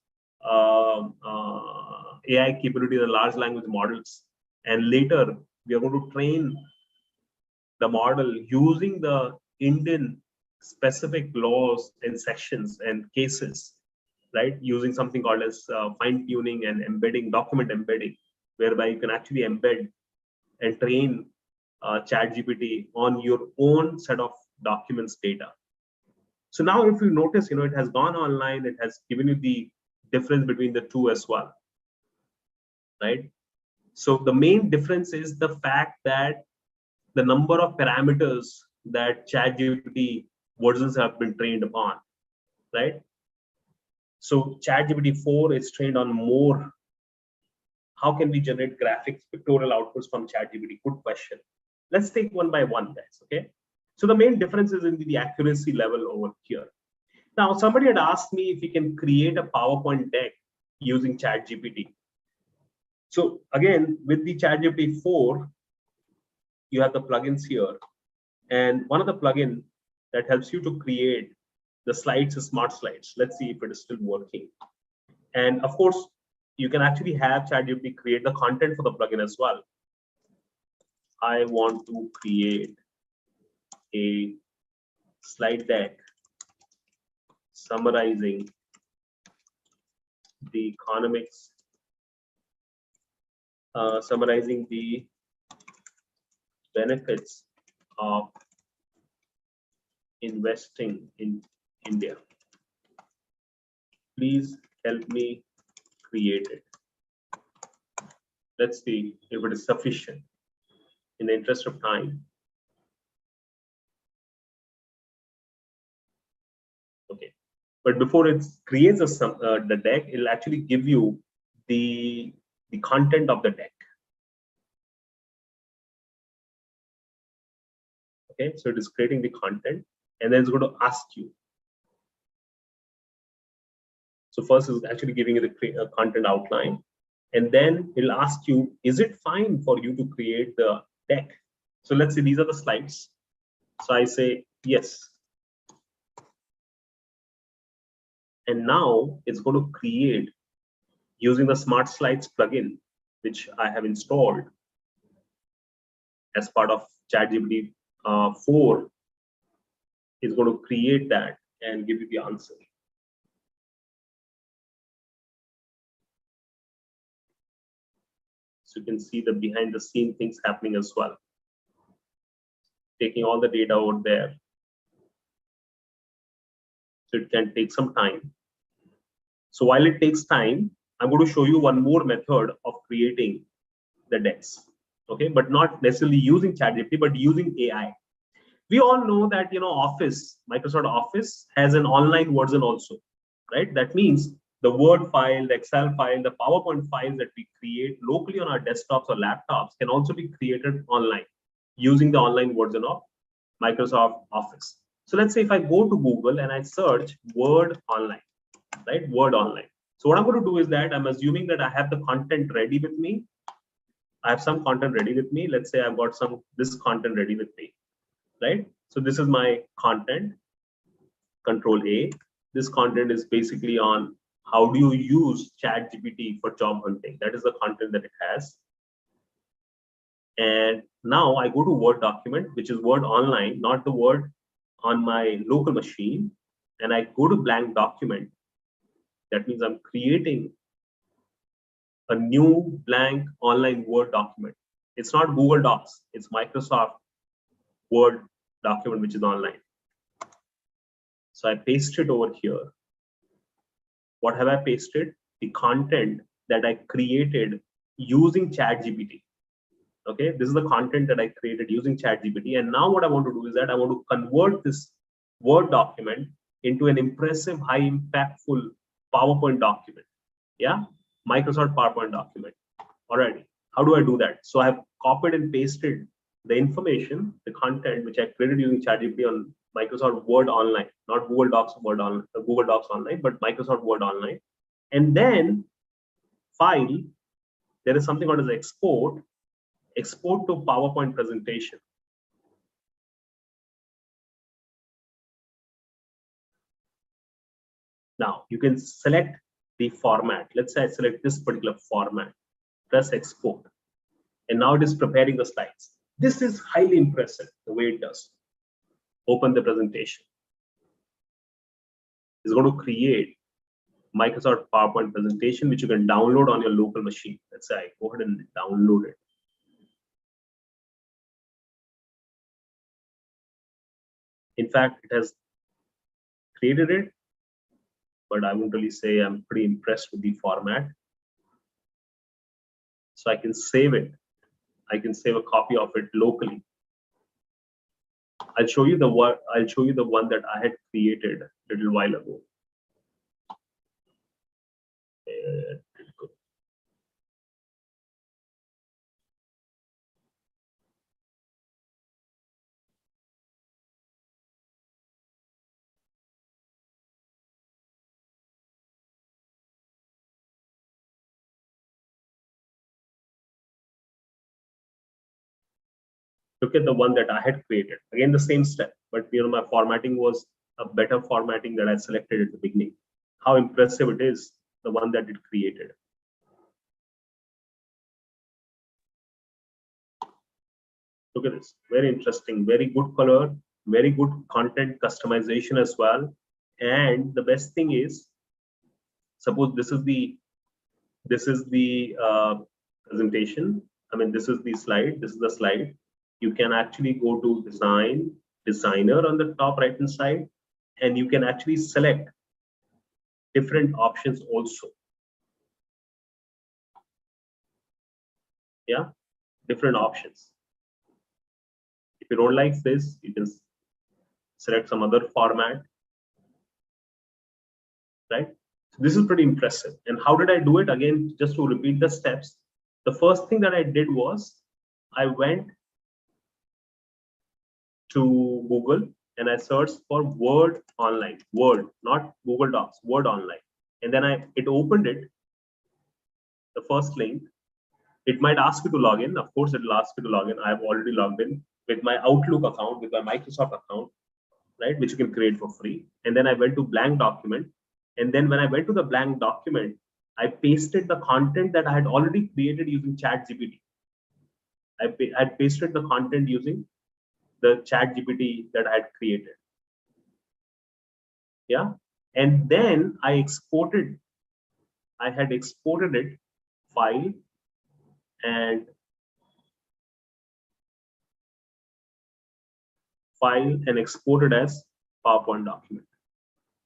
AI capability, the large language models, and later we are going to train the model using the Indian specific laws and sections and cases, right? Using something called as fine tuning and embedding, document embedding, whereby you can actually embed and train Chat GPT on your own set of documents data. So now if you notice, it has gone online, it has given you the difference between the two as well, right? So the main difference is the fact that the number of parameters that Chat GPT versions have been trained upon, right? So Chat GPT 4 is trained on more. How can we generate graphics, pictorial outputs from Chat GPT? Good question. Let's take one by one, guys, okay? So the main difference is in the accuracy level over here. Now, somebody had asked me if we can create a PowerPoint deck using Chat GPT. So again, with the Chat GPT 4, you have the plugins here. And one of the plugins that helps you to create the slides is Smart Slides. Let's see if it is still working. And of course, you can actually have Chat GPT create the content for the plugin as well. I want to create a slide deck summarizing the economics, summarizing the benefits of investing in India. Please help me create it. Let's see if it is sufficient. In the interest of time. Okay, but before it creates the deck, it'll actually give you the content of the deck. Okay, so it is creating the content, and then it's going to ask you. So first is actually giving you the content outline, and then it'll ask you, is it fine for you to create the deck? So let's say these are the slides. So I say yes. And now it's going to create using the Smart Slides plugin, which I have installed as part of ChatGPT 4, is going to create that and give you the answer. So you can see the behind the scene things happening as well. Taking all the data out there. So it can take some time. So while it takes time, I'm going to show you one more method of creating the decks. Okay, but not necessarily using ChatGPT, but using AI. We all know that Microsoft Office has an online version also, right? That means the Word file, the Excel file, the PowerPoint files that we create locally on our desktops or laptops can also be created online using the online version of Microsoft Office. So let's say if I go to Google and I search Word online, right? Word online. So what I'm going to do is that I'm assuming that I have the content ready with me. I have some content ready with me. Let's say I've got this content ready with me, right? So this is my content, Control A. This content is basically on how do you use Chat GPT for job hunting. That is the content that it has. And now I go to Word document, which is Word online, not the Word on my local machine. And I go to blank document. That means I'm creating a new blank online Word document. It's not Google Docs, it's Microsoft Word document, which is online. So I paste it over here. What have I pasted? The content that I created using Chat GPT. Okay, this is the content that I created using Chat GPT. And now what I want to do is that I want to convert this Word document into an impressive, high impactful PowerPoint document. Yeah, Microsoft PowerPoint document. Alrighty, how do I do that? So I have copied and pasted the information, the content which I created using Chat GPT on Microsoft Word Online, not Google Docs Word on Google Docs Online, but Microsoft Word Online. And then file, there is something called as export to PowerPoint presentation. Now you can select the format. Let's say I select this particular format, press export, and now it is preparing the slides. This is highly impressive the way it does. Open the presentation. It's going to create Microsoft PowerPoint presentation, which you can download on your local machine. Let's say I go ahead and download it. In fact, it has created it, but I won't really say I'm pretty impressed with the format. So I can save it. I can save a copy of it locally. I'll show you the one. I'll show you the one that I had created a little while ago. Look at the one that I had created. Again, the same step, but my formatting was a better formatting that I selected at the beginning. How impressive it is, the one that it created. Look at this, very interesting, very good color, very good content customization as well. And the best thing is, suppose this is the presentation. I mean, this is the slide. This is the slide. You can actually go to designer on the top right hand side, and you can actually select different options also. Yeah, different options. If you don't like this, you can select some other format, right? So this is pretty impressive. And how did I do it? Again, just to repeat the steps. The first thing that I did was I went to Google and I searched for Word Online, Word, not Google Docs, Word Online. And then it opened it, the first link. It might ask you to log in. Of course, it will ask you to log in. I have already logged in with my Outlook account, with my Microsoft account, right, which you can create for free. And then I went to blank document. And then when I went to the blank document, I pasted the content that I had already created using Chat GPT. I pasted the content using the Chat GPT that I had created. Yeah. And then I had exported it, file, and exported as PowerPoint document.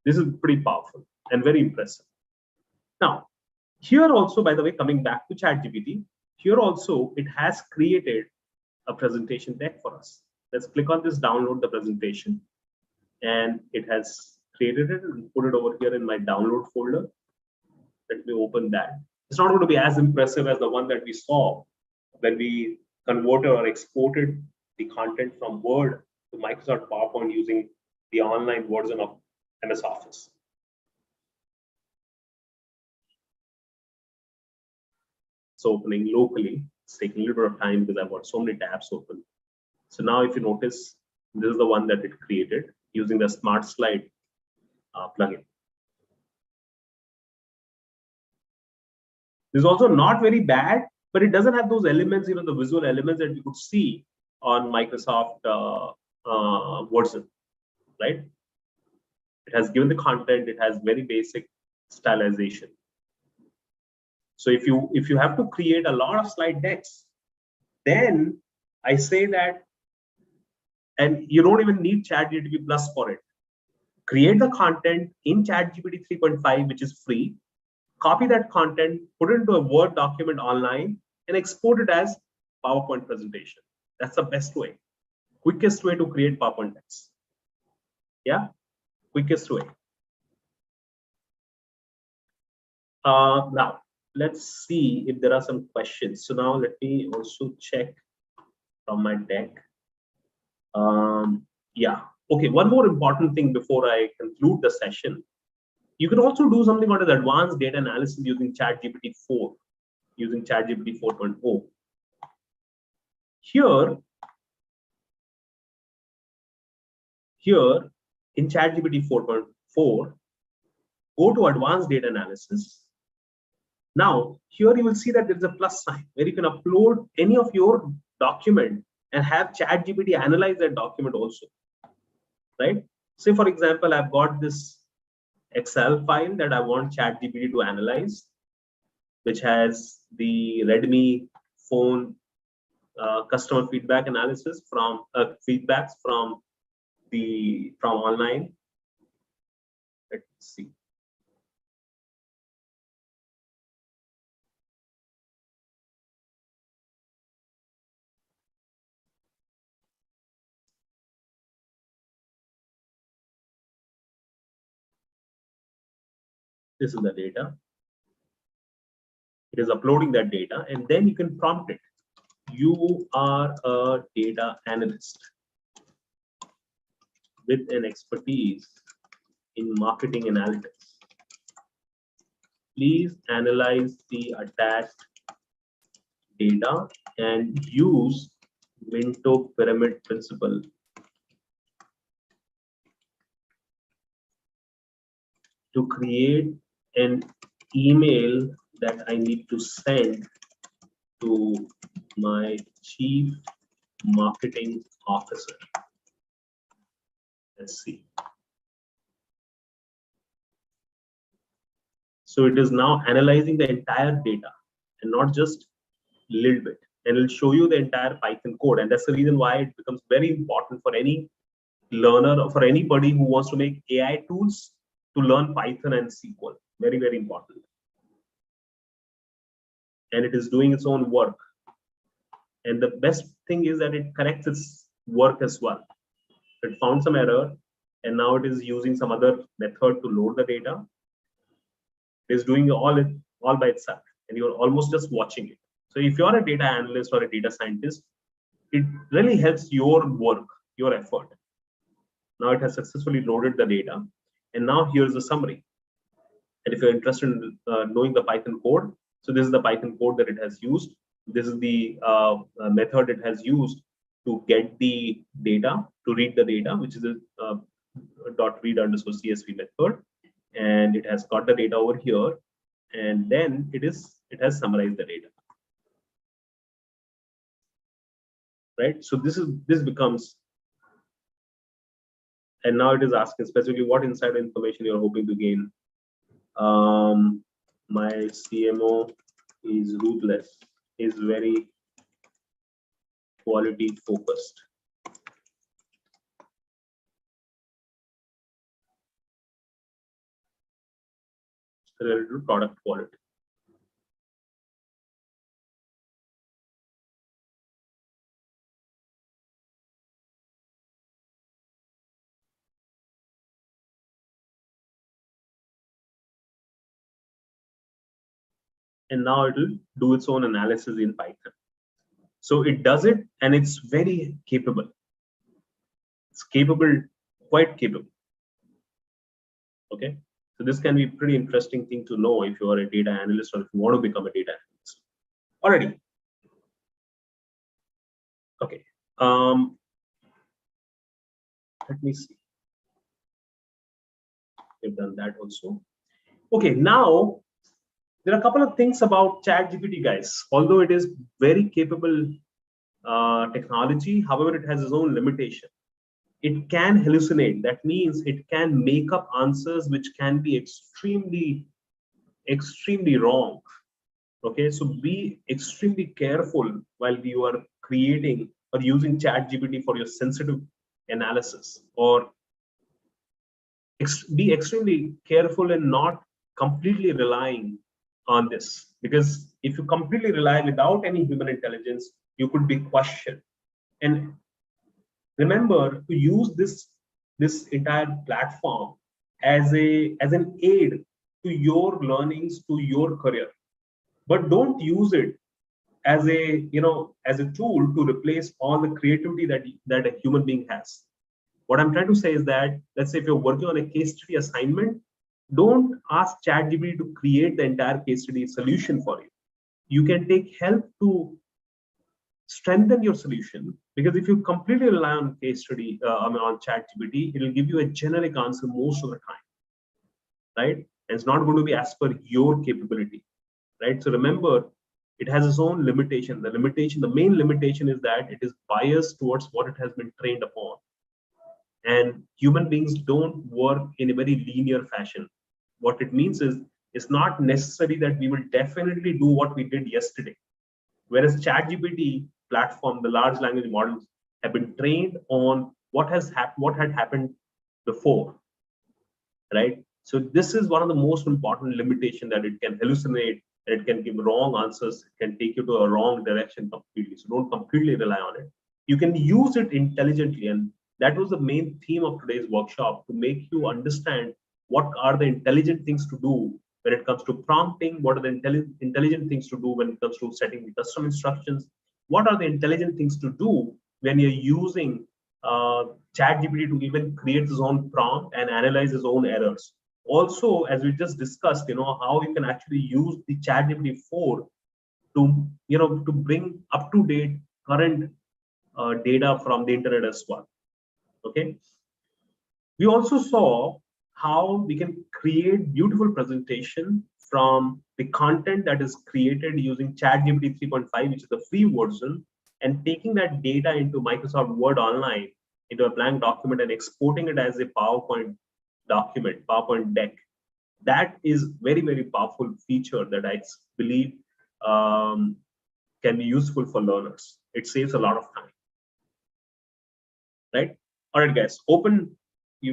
This is pretty powerful and very impressive. Now, here also, by the way, coming back to Chat GPT, here also it has created a presentation deck for us. Let's click on this, download the presentation, and it has created it and put it over here in my download folder. Let me open that. It's not going to be as impressive as the one that we saw when we converted or exported the content from Word to Microsoft PowerPoint using the online version of MS Office. It's opening locally. It's taking a little bit of time because I've got so many tabs open. So now if you notice, this is the one that it created using the Smart Slide plugin. This is also not very bad, but it doesn't have those elements, the visual elements that we could see on Microsoft version, right? It has given the content, it has very basic stylization. So if you have to create a lot of slide decks, then I say that, and you don't even need Chat GPT Plus for it. Create the content in Chat GPT 3.5, which is free. Copy that content, put it into a Word document online, and export it as PowerPoint presentation. That's the best way, quickest way to create PowerPoint decks. Yeah, quickest way. Now let's see if there are some questions. So now let me also check from my deck. Yeah, okay, one more important thing before I conclude the session. You can also do something called as advanced data analysis using Chat GPT 4, using Chat GPT 4.0. Here in Chat GPT 4.4, go to advanced data analysis. Now, here you will see that there is a plus sign where you can upload any of your document and have Chat GPT analyze that document also, right? Say, for example, I've got this Excel file that I want Chat GPT to analyze, which has the Redmi phone customer feedback analysis from feedbacks from online. Let's see. This is the data. It is uploading that data, and then you can prompt it. You are a data analyst with an expertise in marketing analytics. Please analyze the attached data and use Minto pyramid principle to create an email that I need to send to my chief marketing officer. Let's see. So it is now analyzing the entire data and not just a little bit, and it'll show you the entire Python code. And that's the reason why it becomes very important for any learner or for anybody who wants to make AI tools to learn Python and SQL. Very, very important. And it is doing its own work. And the best thing is that it corrects its work as well. It found some error, and now it is using some other method to load the data. It is doing all by itself, and you're almost just watching it. So if you're a data analyst or a data scientist, it really helps your work, your effort. Now it has successfully loaded the data, and now here's the summary. And if you're interested in knowing the Python code, so this is the Python code that it has used. This is the method it has used to get the data, to read the data, which is a .read_CSV method. And it has got the data over here, and then it has summarized the data. Right? So this becomes, and now it is asking specifically what insider information you're hoping to gain. My CMO is ruthless, is very quality focused. Related to product quality. And now it will do its own analysis in Python. So it does it, and it's very capable. It's capable, quite capable. Okay, so this can be a pretty interesting thing to know if you are a data analyst or if you want to become a data analyst. Alrighty. Okay. Let me see. We've done that also. Okay, now there are a couple of things about Chat GPT, guys. Although it is very capable technology, however, it has its own limitation. It can hallucinate. That means it can make up answers which can be extremely wrong. Okay, so be extremely careful while you are creating or using Chat GPT for your sensitive analysis, or be extremely careful in not completely relying on this, because if you completely rely without any human intelligence, you could be questioned. And remember to use this entire platform as an aid to your learnings, to your career, but don't use it as a as a tool to replace all the creativity that a human being has. What I'm trying to say is that, let's say if you're working on a case study assignment, don't ask ChatGPT to create the entire case study solution for you. You can take help to strengthen your solution, because if you completely rely on case study, on ChatGPT, it will give you a generic answer most of the time, right? And it's not going to be as per your capability, right? So remember, it has its own limitation. The main limitation is that it is biased towards what it has been trained upon. And human beings don't work in a very linear fashion. What it means is, it's not necessary that we will definitely do what we did yesterday. Whereas ChatGPT platform, the large language models, have been trained on what had happened before, right? So this is one of the most important limitation, that it can hallucinate, and it can give wrong answers, it can take you to a wrong direction completely. So don't completely rely on it. You can use it intelligently, and that was the main theme of today's workshop, to make you understand what are the intelligent things to do when it comes to prompting, what are the intelligent things to do when it comes to setting the custom instructions, what are the intelligent things to do when you're using ChatGPT to even create his own prompt and analyze his own errors. Also, as we just discussed, how you can actually use the ChatGPT 4 to to bring up to date current data from the internet as well. Okay, we also saw how we can create beautiful presentation from the content that is created using ChatGPT 3.5, which is the free version, and taking that data into Microsoft Word Online into a blank document and exporting it as a PowerPoint document, PowerPoint deck. That is very, very powerful feature that I believe can be useful for learners. It saves a lot of time, right? All right, guys,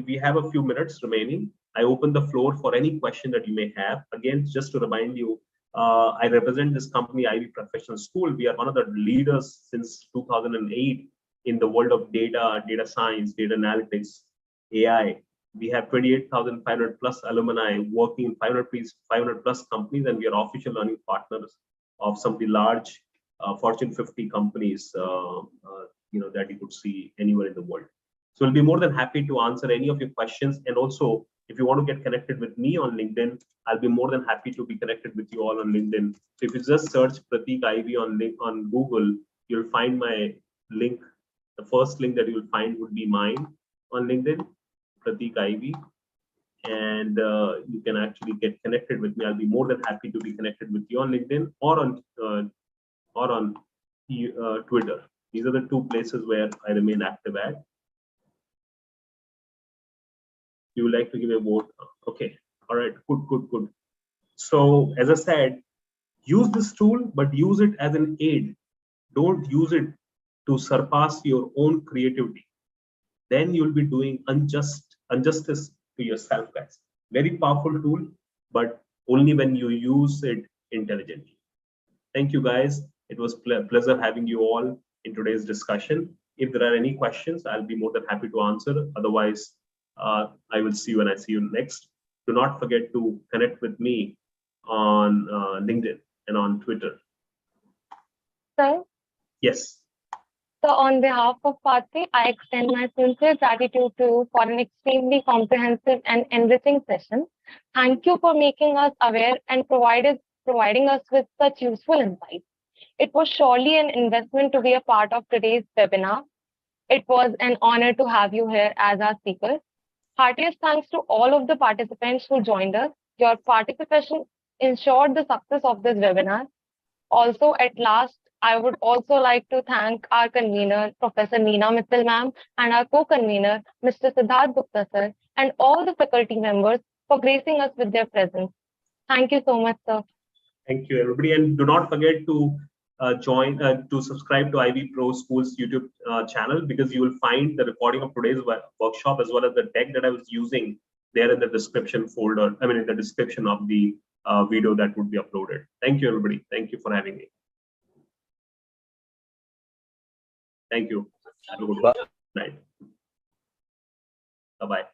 we have a few minutes remaining. I open the floor for any question that you may have. Again, just to remind you, I represent this company, Ivy Professional School. We are one of the leaders since 2008 in the world of data science, data analytics, AI. We have 28,500 plus alumni working in 500 plus companies, and we are official learning partners of some of the large Fortune 50 companies, that you could see anywhere in the world. So I'll be more than happy to answer any of your questions. And also, if you want to get connected with me on LinkedIn, I'll be more than happy to be connected with you all on LinkedIn. So if you just search Prateek Ivy on Google, you'll find my link. The first link that you'll find would be mine on LinkedIn, Prateek Ivy. And you can actually get connected with me. I'll be more than happy to be connected with you on LinkedIn or on Twitter. These are the two places where I remain active at. You would like to give a vote? Okay. All right. Good. So as I said, use this tool, but use it as an aid. Don't use it to surpass your own creativity. Then you'll be doing injustice to yourself, guys. Very powerful tool, but only when you use it intelligently. Thank you, guys. It was pleasure having you all in today's discussion. If there are any questions, I'll be more than happy to answer. Otherwise, I will see you when I see you next. Do not forget to connect with me on LinkedIn and on Twitter. Sir, Yes. so on behalf of Prateek, I extend my sincere gratitude to you for an extremely comprehensive and enriching session. Thank you for making us aware and providing us with such useful insights. It was surely an investment to be a part of today's webinar. It was an honor to have you here as our speaker. Heartiest thanks to all of the participants who joined us. Your participation ensured the success of this webinar. Also, at last, I would also like to thank our convener, Professor Neena Mittal ma'am, and our co-convener, Mr. Siddharth Gupta sir, and all the faculty members for gracing us with their presence. Thank you so much, sir. Thank you, everybody. And do not forget to to subscribe to IB Pro School's YouTube channel, because you will find the recording of today's workshop as well as the deck that I was using there in the description folder. I mean, in the description of the video that would be uploaded. Thank you, everybody. Thank you for having me. Thank you. Have a good night. Bye-bye.